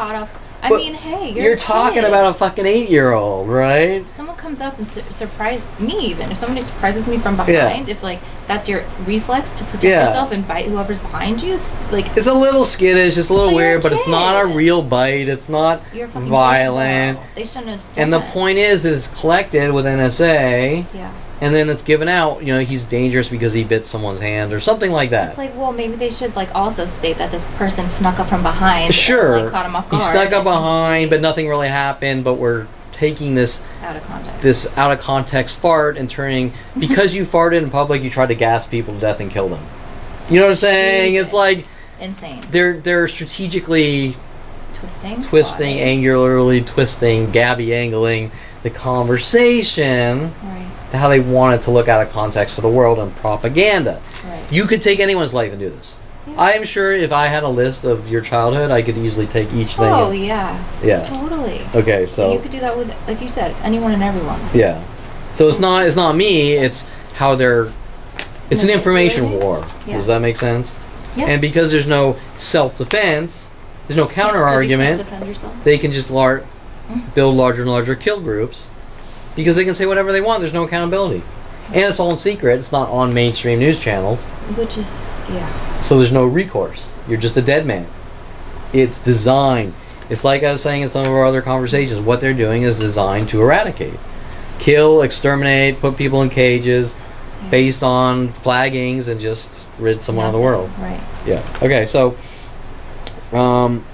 I mean, hey, you're talking about a fucking 8-year-old, right? If someone comes up and surprises me, even if somebody surprises me from behind, if like that's your reflex to protect yourself and bite whoever's behind you, like it's a little skittish, it's a little weird, but it's not a real bite. It's not violent. They shouldn't have and the point is, it's collected with NSA. Yeah. And then it's given out, you know, he's dangerous because he bit someone's hand or something like that. It's like, well, maybe they should like also state that this person snuck up from behind. Sure. And, like, caught him off guard. He snuck up behind, but nothing really happened, but we're taking this out of context. This out of context fart and turning, because you farted in public, you tried to gas people to death and kill them. You know what I'm saying? It's like insane. They're strategically twisting, angularly twisting, Gabby angling the conversation. Right. How they want it to look out of context to the world and propaganda. Right. You could take anyone's life and do this. Yeah. I am sure if I had a list of your childhood, I could easily take each thing. Oh, yeah. Yeah. Totally. Okay, so... And you could do that with, like you said, anyone and everyone. Yeah. So it's not me, it's how they're... It's an information war. Yeah. Does that make sense? Yeah. And because there's no self-defense, there's no counter-argument, you can't defend yourself. They can just build larger and larger kill groups. Because they can say whatever they want. There's no accountability. And it's all in secret. It's not on mainstream news channels. Which is, yeah. So there's no recourse. You're just a dead man. It's designed. It's like I was saying in some of our other conversations. What they're doing is designed to eradicate. Kill, exterminate, put people in cages based on flaggings and just rid someone of the world. Right. Yeah. Okay, so I'm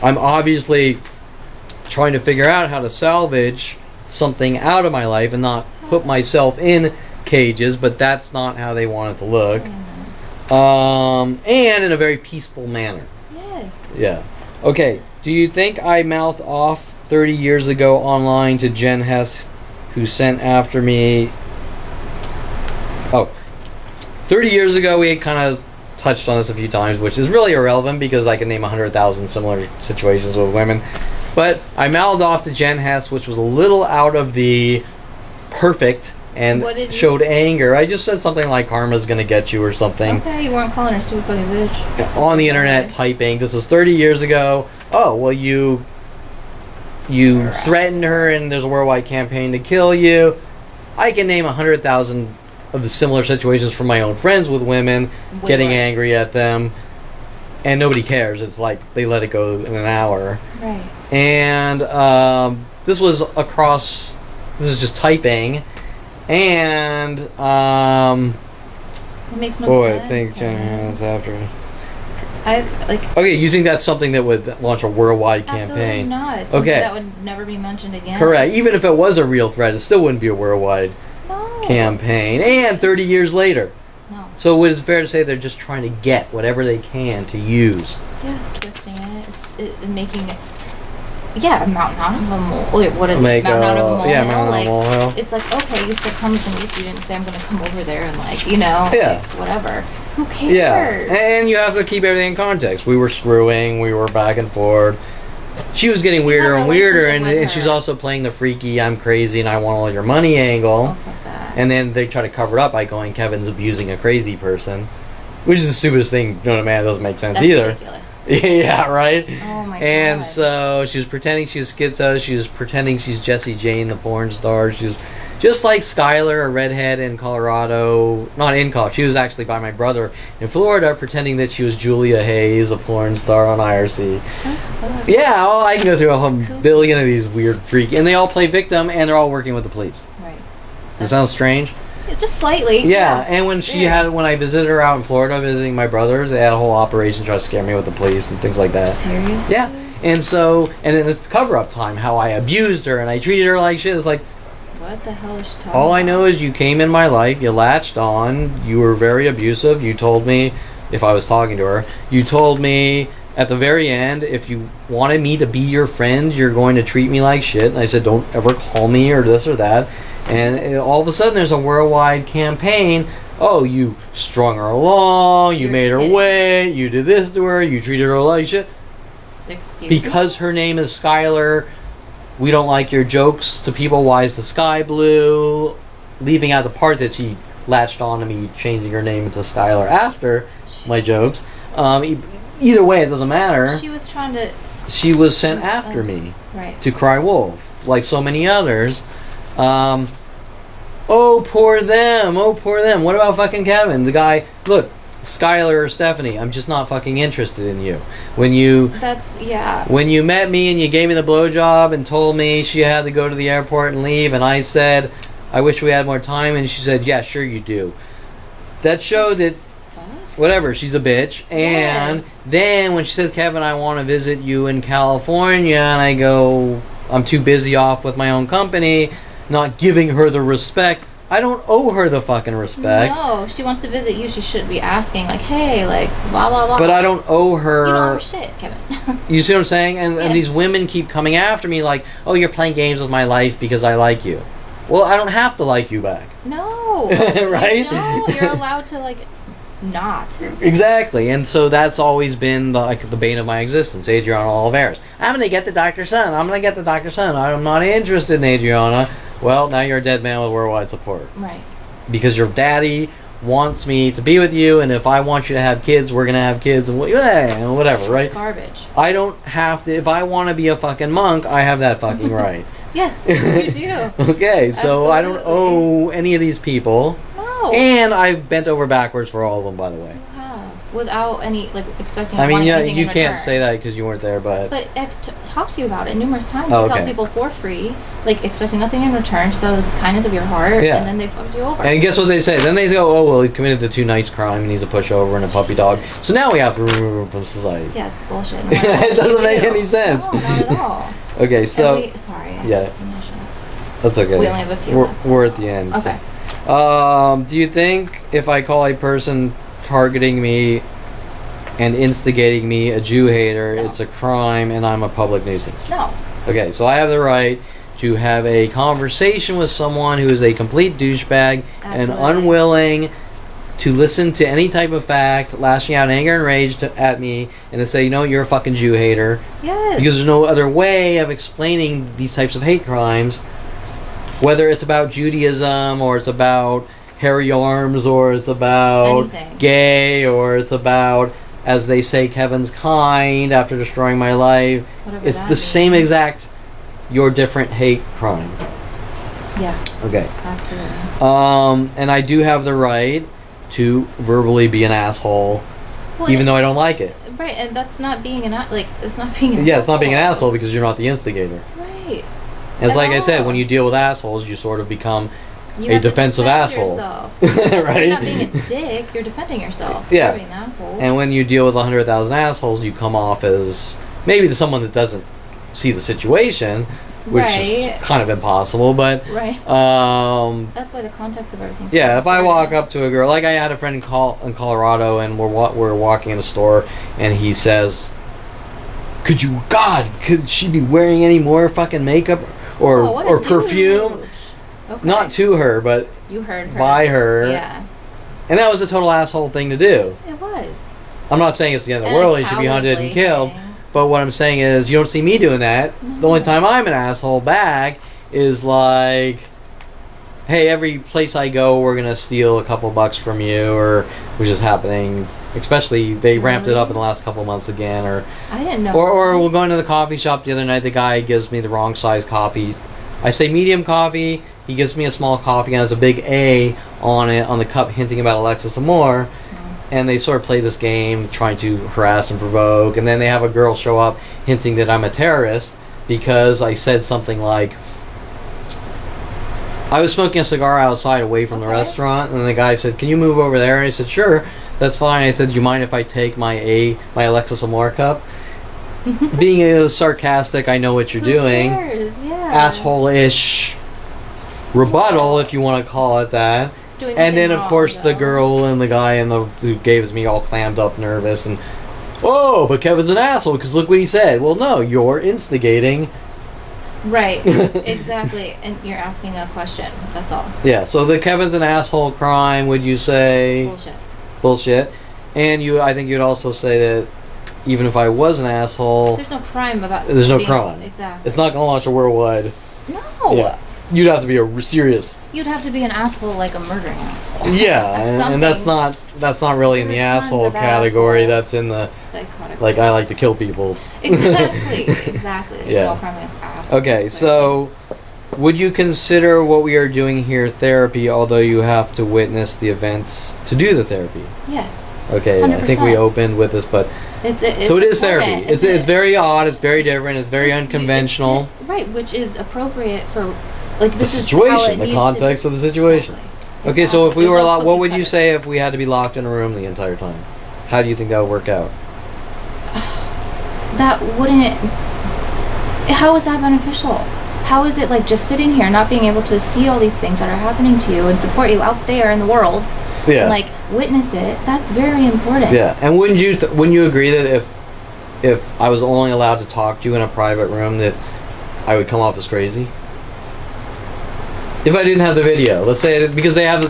obviously trying to figure out how to salvage something out of my life and not put myself in cages, but that's not how they want it to look. And in a very peaceful manner. Yes. Yeah. Okay. Do you think I mouthed off 30 years ago online to Jen Hess, who sent after me? 30 years ago, we had kind of touched on this a few times, which is really irrelevant because I can name 100,000 similar situations with women. But I mouthed off to Jen Hess, which was a little out of the perfect and showed anger. I just said something like karma's gonna get you or something. Okay, you weren't calling her stupid fucking bitch. On the internet typing. This was 30 years ago. Oh, well, you threatened her and there's a worldwide campaign to kill you. I can name 100,000 of the similar situations from my own friends with women getting angry at them, and nobody cares. It's like they let it go in an hour. Right. And this was across. This is just typing, and it makes no sense. I think Jen after. Okay, you think that's something that would launch a worldwide campaign? Absolutely not. Something that would never be mentioned again. Correct. Even if it was a real threat, it still wouldn't be a worldwide campaign. And 30 years later. No. So it is fair to say they're just trying to get whatever they can to use. Yeah, twisting it, making it. Yeah, a mountain out of a mole. What is it? Mountain out of a mole. Yeah, mountain out of a molehill. It's like, okay, you said karma's gonna get you. You didn't say I'm gonna come over there and whatever. Who cares? Yeah, and you have to keep everything in context. We were screwing. We were back and forth. She was getting weirder and weirder, and she's also playing the freaky, I'm crazy and I want all your money angle. Oh, fuck that. And then they try to cover it up by going, Kevin's abusing a crazy person, which is the stupidest thing known to man. It doesn't make sense either. Ridiculous. Yeah, right? Oh my god. And so she was pretending she was schizo. She was pretending she's Jessie Jane, the porn star. She's just like Skylar, a redhead in Colorado. Not in Colorado. She was actually by my brother in Florida, pretending that she was Julia Hayes, a porn star on IRC. Yeah, well, I can go through a whole billion of these weird freaks. And they all play victim, and they're all working with the police. Right. Does that sound strange? Just slightly. Yeah, and when when I visited her out in Florida visiting my brothers, they had a whole operation trying to scare me with the police and things like that. Seriously? Yeah. And so, and then it's cover-up time, how I abused her and I treated her like shit. It's like, what the hell is she talking all about? I know is you came in my life, you latched on, you were very abusive, you told me, if I was talking to her, you told me at the very end, if you wanted me to be your friend, you're going to treat me like shit. And I said, don't ever call me or this or that. And all of a sudden there's a worldwide campaign. Oh, you strung her along, you made her wait, you did this to her, you treated her like shit. Because her name is Skylar, we don't like your jokes to people. Why is the sky blue? Leaving out the part that she latched on to me changing her name to Skylar after my jokes. Either way, it doesn't matter. She was trying to... She was sent after me to cry wolf, like so many others. Oh, poor them. Oh, poor them. What about fucking Kevin? The guy... Look, Skylar or Stephanie, I'm just not fucking interested in you. When you met me and you gave me the blowjob and told me she had to go to the airport and leave, and I said, I wish we had more time, and she said, yeah, sure you do. That showed that, whatever, she's a bitch. And then when she says, Kevin, I want to visit you in California, and I go, I'm too busy off with my own company, not giving her the respect. I don't owe her the fucking respect. No, if she wants to visit you, she should be asking, like, hey, like, blah, blah, blah. But I don't owe her... You don't owe her shit, Kevin. You see what I'm saying? And these women keep coming after me like, oh, you're playing games with my life because I like you. Well, I don't have to like you back. No. Right? No, you're allowed to, like, not. Exactly. And so that's always been, the bane of my existence. Adriana Oliveras. I'm going to get the Dr. Son. I'm going to get the Dr. Son. I'm not interested in Adriana. Well, now you're a dead man with worldwide support. Right. Because your daddy wants me to be with you, and if I want you to have kids, we're going to have kids, and whatever, right? It's garbage. I don't have to... If I want to be a fucking monk, I have that fucking right. Yes, you do. Okay, so I don't owe any of these people. No. And I've bent over backwards for all of them, by the way. Without any, like, expecting anything you can't say that because you weren't there, but I've talked to you about it numerous times. You've helped people for free, like, expecting nothing in return, so the kindness of your heart, and then they fucked you over. And guess what they say? Then they go, oh, well, he committed the 2 nights crime, and he's a pushover and a puppy dog, so now we have to remove him from society. Yeah, it's bullshit. It doesn't make any sense. No, not at all. Okay, so... Sorry. Yeah. That's okay. We only have a few. We're at the end. Okay. Do you think if I call a person targeting me and instigating me a Jew hater, it's a crime and I'm a public nuisance? No. Okay, so I have the right to have a conversation with someone who is a complete douchebag and unwilling to listen to any type of fact, lashing out anger and rage at me, and to say, you know, you're a fucking Jew hater. Yes. Because there's no other way of explaining these types of hate crimes, whether it's about Judaism or it's about hairy arms or it's about gay or it's about, as they say, Kevin's kind after destroying my life. Whatever it's the same exact you're different hate crime. Yeah. Okay. Absolutely. And I do have the right to verbally be an asshole, even though I don't like it. Right, and that's not being it's not being an Yeah, asshole. it's not being an asshole because you're not the instigator. Right. And it's like I said, when you deal with assholes, you sort of become a defensive asshole. Right? You're not being a dick, you're defending yourself. Yeah. You're being an asshole. And when you deal with 100,000 assholes, you come off as maybe to someone that doesn't see the situation, which is kind of impossible, but that's why the context of everything. Yeah, if I walk up to a girl, like I had a friend in Colorado, and we're walking in a store, and he says, could she be wearing any more fucking makeup or perfume? Okay. Not to her, but you heard her. By her. Yeah. And that was a total asshole thing to do. It was. I'm not saying it's the end of the world, he should be hunted and killed. But what I'm saying is, you don't see me doing that. No. The only time I'm an asshole back is like, hey, every place I go, we're going to steal a couple bucks from you, or which is happening. Especially, they ramped it up in the last couple months again. Or I didn't know. Or we'll go into the coffee shop the other night, the guy gives me the wrong size coffee. I say medium coffee, he gives me a small coffee, and has a big A on it, on the cup, hinting about Alexis Amore. And they sort of play this game, trying to harass and provoke. And then they have a girl show up hinting that I'm a terrorist because I said something like, I was smoking a cigar outside away from the restaurant. And the guy said, can you move over there? And I said, sure, that's fine. I said, do you mind if I take my Alexis Amore cup? Being sarcastic, I know what you're doing. Asshole-ish rebuttal, if you want to call it that. And then, of course, the girl and the guy who gave me all clammed up, nervous, and oh, but Kevin's an asshole because look what he said. Well, no, you're instigating. Right, exactly, and you're asking a question. That's all. Yeah. So the Kevin's an asshole crime. Would you say bullshit? And I think you'd also say that even if I was an asshole, there's no crime about. There's no crime. Exactly. It's not gonna launch a worldwide. No. Yeah. You'd have to be a serious. You'd have to be an asshole, like a murdering asshole. Yeah, and that's not really in the asshole category. That's in the psychotic. Like I like to kill people. Exactly. Yeah. All crime against assholes. Okay, so would you consider what we are doing here therapy, although you have to witness the events to do the therapy? Yes. Okay, 100%. I think we opened with this, but so it is therapy. It's very odd. It's very different. It's very unconventional. Right, which is appropriate for. Like the situation, the context of the situation. Exactly. Okay, so if we were locked, what would you say if we had to be locked in a room the entire time? How do you think that would work out? That wouldn't. How is that beneficial? How is it like just sitting here, not being able to see all these things that are happening to you and support you out there in the world? Yeah. And like witness it. That's very important. Yeah, and wouldn't you agree that if I was only allowed to talk to you in a private room, that I would come off as crazy? If I didn't have the video, let's say, because they have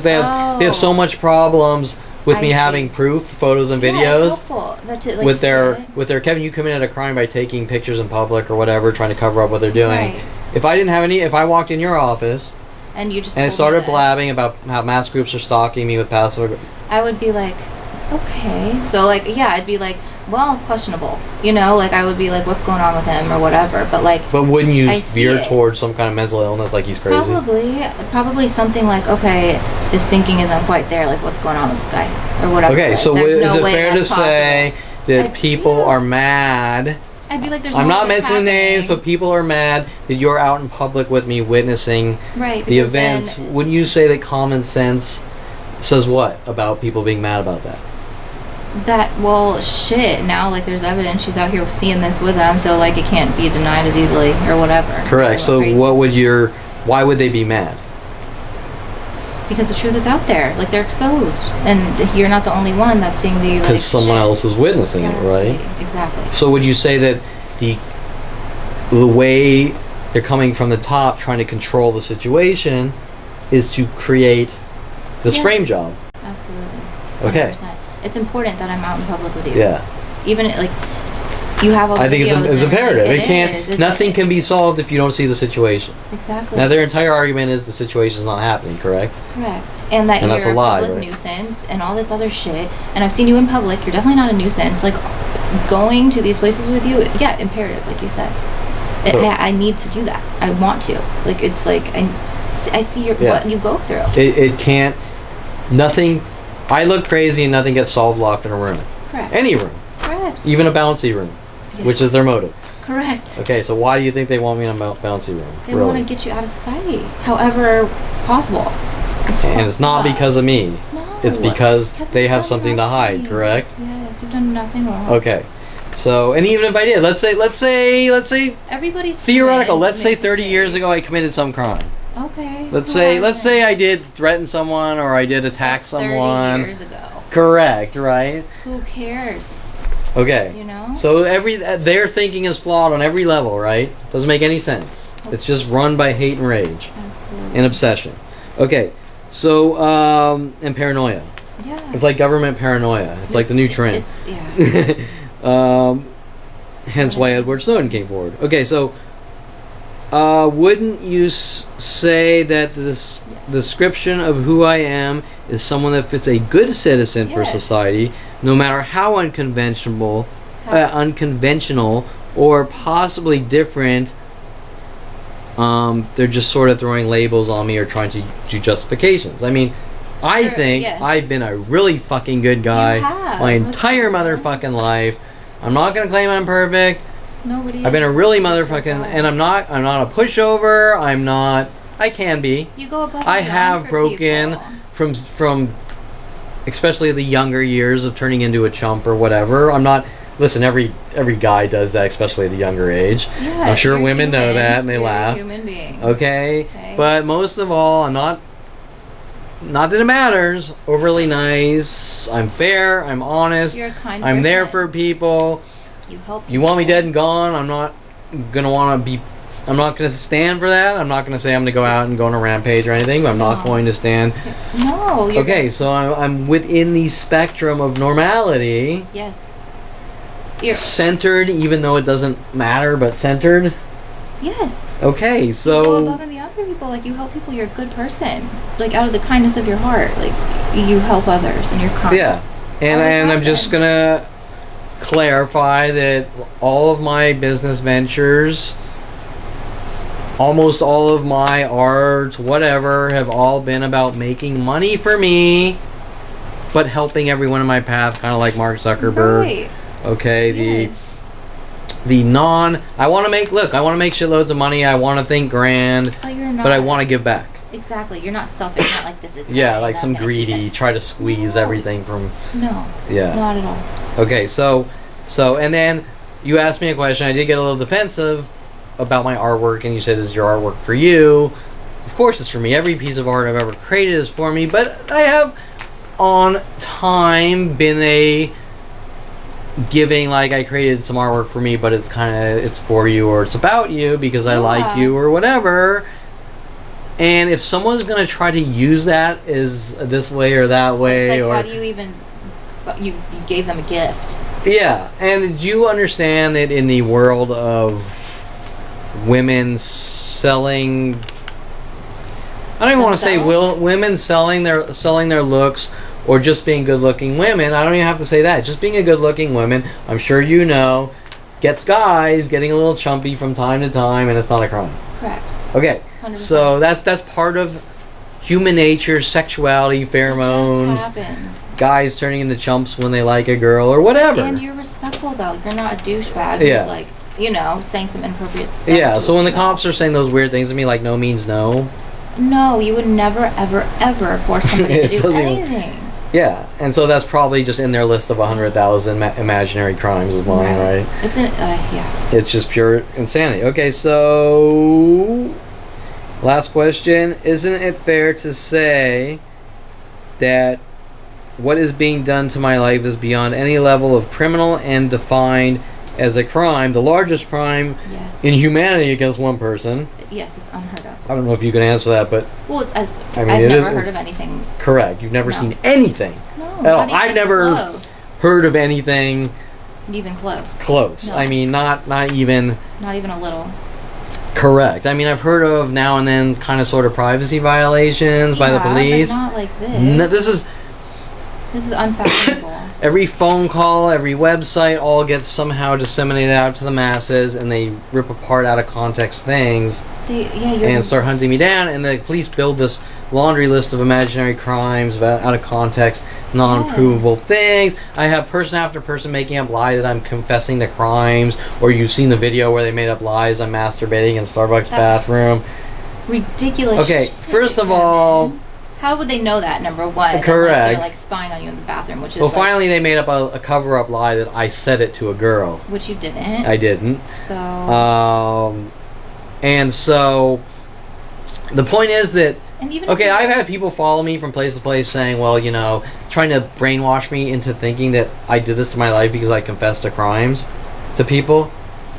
so much problems with me having proof, photos and videos. It's helpful. With their Kevin, you committed a crime by taking pictures in public or whatever, trying to cover up what they're doing. Right. If I didn't have if I walked in your office and you just I started blabbing about how mass groups are stalking me with passive, I would be like, okay, so like I'd be like, well, questionable, like I would be like, what's going on with him or whatever, but wouldn't you veer towards some kind of mental illness, like he's crazy? Probably something like, okay, his thinking isn't quite there, like what's going on with this guy or whatever. Okay, so is it fair to say that people are mad? I'd be like, there's I'm not mentioning names, but people are mad that you're out in public with me witnessing the events. Wouldn't you say that common sense says what about people being mad about that? Shit, now there's evidence she's out here seeing this with them, so it can't be denied as easily or whatever. Correct. So why would they be mad? Because the truth is out there. Like, they're exposed. And you're not the only one that's seeing the, like... Because someone else is witnessing it, right? Exactly. So would you say that the way they're coming from the top, trying to control the situation, is to create this frame job? Absolutely. 100%. Okay. It's important that I'm out in public with you. Yeah. Even, like... You have all the I think videos it's imperative. It can't. is. Nothing can be solved if you don't see the situation. Exactly. Now, their entire argument is the situation's not happening. Correct. Correct. And that that's you're a lie, public right? nuisance and all this other shit. And I've seen you in public. You're definitely not a nuisance. Like, going to these places with you, yeah, imperative, like you said. I need to do that. I want to. Like, it's like I see what you go through. It can't. Nothing. I look crazy and nothing gets solved locked in a room. Correct. Any room. Correct. Even a bouncy room. Yes. Which is their motive. Correct. Okay, so why do you think they want me in a bouncy room? They want to get you out of society, however possible. And it's not because of me. No. It's because they have something to hide, correct? Yes, you've done nothing wrong. Okay. So, and even if I did, let's say everybody's theoretical. Let's say 30 years ago I committed some crime. Okay. Let's say I did threaten someone or I did attack someone. 30 years ago. Correct, right? Who cares? Okay. You know? So their thinking is flawed on every level, right? Doesn't make any sense. Okay. It's just run by hate and rage. Absolutely. And obsession. Okay. So and paranoia. Yeah. It's like government paranoia. It's like the new trend. Hence why Edward Snowden came forward. Okay, so wouldn't you say that this description of who I am is someone that fits a good citizen for society, no matter how unconventional or possibly different? They're just sort of throwing labels on me or trying to do justifications. I mean, I think I've been a really fucking good guy my entire motherfucking life. I'm not gonna claim I'm perfect. Nobody. I've been a really motherfucking, and I'm not a pushover. I'm not. I can be. You go above. I have broken from, especially the younger years of turning into a chump or whatever. I'm not. Listen, every guy does that, especially at a younger age. Yeah, I'm sure women know that and they laugh. A human being. Okay, but most of all, I'm not. Not that it matters. Overly nice. I'm fair. I'm honest. You're a kind I'm person. there for people. You help. You want me dead and gone? I'm not gonna want to be. I'm not gonna stand for that. I'm not gonna say I'm gonna go out and go on a rampage or anything. But I'm not going to stand. No. Okay, so I'm within the spectrum of normality. Yes. Centered, even though it doesn't matter, but centered. Yes. Okay, so. You go above and beyond for people. Like, you help people. You're a good person. Like, out of the kindness of your heart, like, you help others, and you're kind. Yeah, and I'm just gonna clarify that all of my business ventures, almost all of my art, whatever, have all been about making money for me, but helping everyone in my path, kind of like Mark Zuckerberg. Right. Okay, Yes. I want to make shitloads of money. I want to think grand, but I want to give back. Exactly. You're not selfish. Not like this is. Yeah, like some greedy, try to squeeze everything from. No. Yeah. Not at all. Okay, so, and then you asked me a question. I did get a little defensive about my artwork, and you said, "Is your artwork for you?" Of course, it's for me. Every piece of art I've ever created is for me, but I have, on time, been giving, like, I created some artwork for me, but it's for you, or it's about you because I like you or whatever. And if someone's gonna try to use that as this way or that way, it's like, or how do you even? You gave them a gift. Yeah, and do you understand that in the world of women selling? I don't even want to say women selling their looks. Or just being good-looking women. I don't even have to say that. Just being a good-looking woman, I'm sure you know, gets guys getting a little chumpy from time to time, and it's not a crime. Correct. Okay, 100%. So that's part of human nature, sexuality, pheromones. It just happens. Guys turning into chumps when they like a girl or whatever. And you're respectful, though. You're not a douchebag who's like, saying some inappropriate stuff. Yeah, so when the cops are saying those weird things to me, like no means no. No, you would never, ever, ever force somebody to do anything. Yeah, and so that's probably just in their list of 100,000 imaginary crimes of mine, right? It's It's just pure insanity. Okay, so Last question. Isn't it fair to say that what is being done to my life is beyond any level of criminal and defined as a crime, the largest crime in humanity against one person? Yes, it's unheard of. I don't know if you can answer that, but... Well, I've never heard of anything. Correct. You've never seen anything. No, at all. not even I've never heard of anything... Even close. Close. No. I mean, not even... Not even a little. Correct. I mean, I've heard of now and then kind of sort of privacy violations by the police. But not like this. No, this is unfathomable. Every phone call, every website, all gets somehow disseminated out to the masses, and they rip apart out of context things and start hunting me down. And the police build this laundry list of imaginary crimes out of context, non-provable things. I have person after person making up lies that I'm confessing to crimes, or you've seen the video where they made up lies I'm masturbating in Starbucks bathroom. Ridiculous. Okay, first of all... How would they know that, number one? Correct. They're spying on you in the bathroom, which is finally they made up a cover-up lie that I said it to a girl. Which you didn't. I didn't. So... and so... The point is that... I've had people follow me from place to place saying, well, trying to brainwash me into thinking that I did this to my life because I confessed to crimes to people.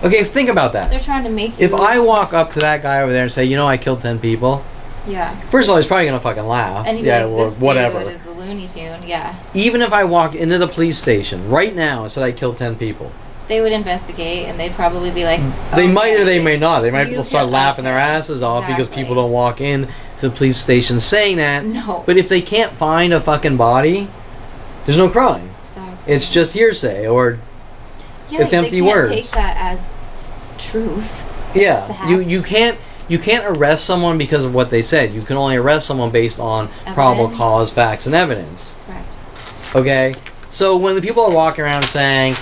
Okay, think about that. They're trying to make you... If I walk up to that guy over there and say, I killed 10 people... Yeah. First of all, he's probably going to fucking laugh. And this whatever. Dude is the Looney Tune, yeah. Even if I walked into the police station right now and said I killed 10 people... They would investigate, and they'd probably be like... They might or they may not. They might start laughing their asses off because people don't walk in to the police station saying that. No. But if they can't find a fucking body, there's no crime. Exactly. It's just hearsay, or it's empty words. They can't take that as truth. Yeah. You can't arrest someone because of what they said. You can only arrest someone based on probable cause, facts, and evidence. Correct. Okay? So when the people are walking around saying...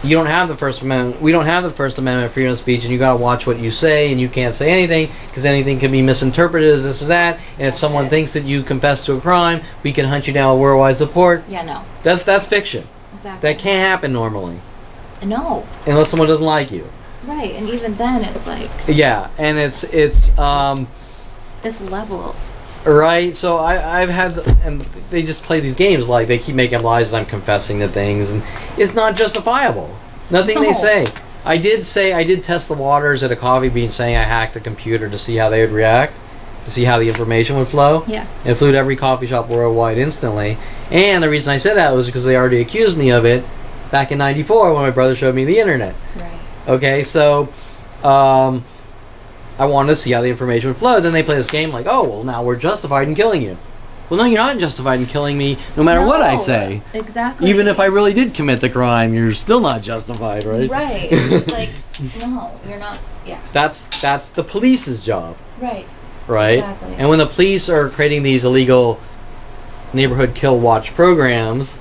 You don't have the First Amendment. We don't have the First Amendment freedom of speech, and you got to watch what you say, and you can't say anything because anything can be misinterpreted as this or that. And if someone thinks that you confess to a crime, we can hunt you down with worldwide support. Yeah, no. That's fiction. Exactly. That can't happen normally. No. Unless someone doesn't like you. Right, and even then, it's like. Yeah, and it's this level. Right, so I've had, and they just play these games like they keep making lies as I'm confessing to things, and it's not justifiable. Nothing they say. I did test the waters at a coffee bean saying I hacked a computer to see how they would react, to see how the information would flow. Yeah. And it flew to every coffee shop worldwide instantly. And the reason I said that was because they already accused me of it back in '94 when my brother showed me the internet. Right. Okay, so, I wanted to see how the information would flow. Then they play this game like, oh, well, now we're justified in killing you. Well, no, you're not justified in killing me no matter what I say. Exactly. Even if I really did commit the crime, you're still not justified, right? Right. Like, no, you're not. Yeah. That's the police's job. Right. Right? Exactly. And when the police are creating these illegal neighborhood kill watch programs,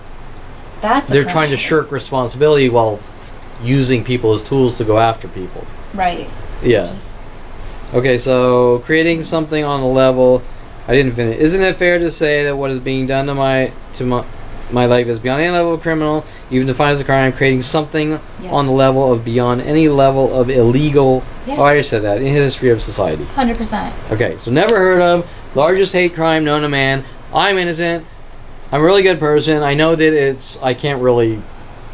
they're trying to shirk responsibility while using people as tools to go after people. Right. Yeah. Okay, so creating something on the level... I didn't finish. Isn't it fair to say that what is being done to my life is beyond any level of criminal, even defined as a crime, creating something on the level of beyond any level of illegal... Yes. Oh, I just said that. In history of society. 100%. Okay, so never heard of. Largest hate crime known to man. I'm innocent. I'm a really good person. I know that I can't really...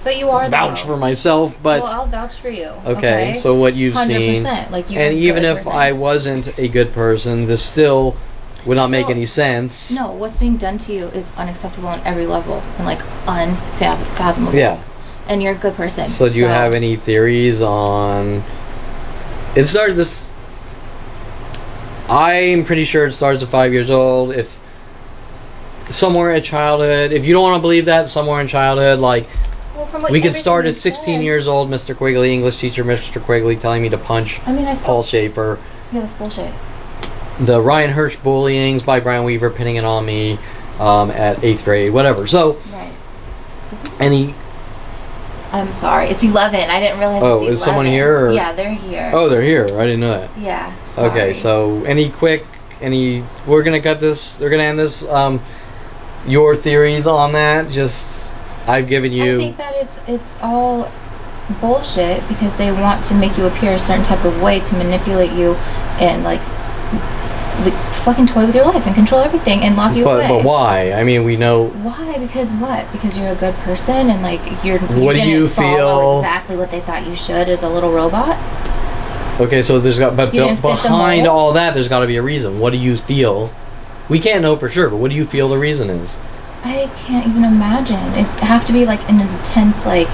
But you are vouch for myself, but... Well, I'll vouch for you. Okay, so what you've 100%, seen... Like you and even if I wasn't a good person, this still... would not make any sense. No, what's being done to you is unacceptable on every level and like unfathomable. Yeah. And you're a good person. So do you have any theories on... It started this... I'm pretty sure it starts at 5 years old. If somewhere in childhood, if you don't want to believe that, somewhere in childhood, like... Well, from what we could start at 16 years old, Mr. Quigley, English teacher, Mr. Quigley, telling me to punch Paul Schaefer. Yeah, that's bullshit. The Ryan Hirsch bullyings by Brian Weaver pinning it on me at 8th grade, whatever. So, right. I'm sorry, it's 11. I didn't realize it's 11. Is someone here? Or? Yeah, they're here. Oh, they're here. I didn't know that. Yeah, sorry. Okay, so we're going to cut this, they're going to end this, your theories on that, I've given you... I think that it's all bullshit because they want to make you appear a certain type of way to manipulate you and, like, like, fucking toy with your life and control everything and lock you away. But why? I mean, we know. Why? Because what? Because you're a good person and like you what do didn't you follow feel exactly what they thought you should as a little robot. Okay, so there's got, but behind all that, there's got to be a reason. What do you feel? We can't know for sure, but what do you feel the reason is? I can't even imagine. It'd have to be like an intense like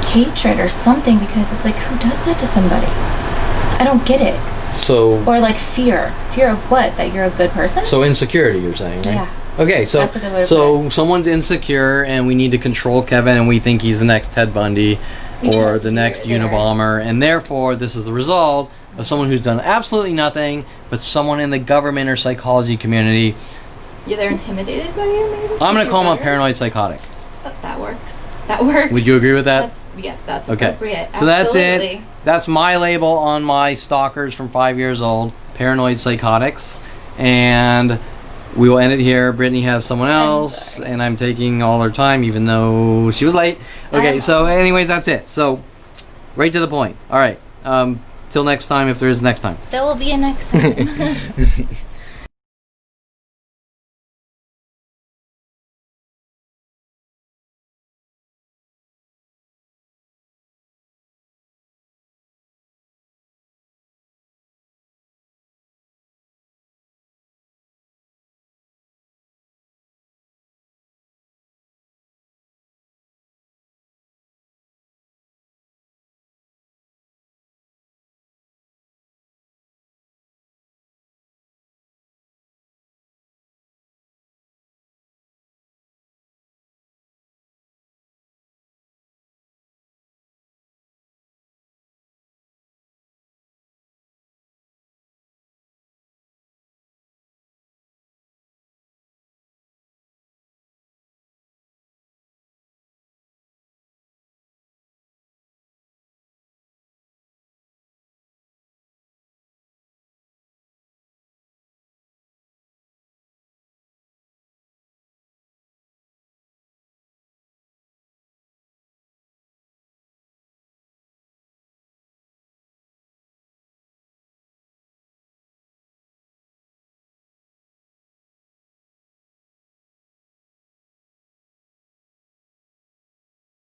hatred or something, because it's like, who does that to somebody? I don't get it. So. Or like fear of what? That you're a good person? So insecurity, you're saying, right? Yeah. Okay, so that's a good way to put it. Someone's insecure, and we need to control Kevin, and we think he's the next Ted Bundy or the next Unabomber, and therefore this is the result of someone who's done absolutely nothing, but someone in the government or psychology community. Yeah, they're intimidated by you, maybe? I'm going to call him a paranoid psychotic. That works. That works. Would you agree with that? That's okay. Appropriate. So that's Absolutely. it. That's my label on my stalkers from 5 years old, paranoid psychotics. And we will end it here. Brittany has someone else, and I'm taking all her time, even though she was late. Okay, so anyways, that's it. So, right to the point. All right. Till next time, if there is next time. There will be a next time.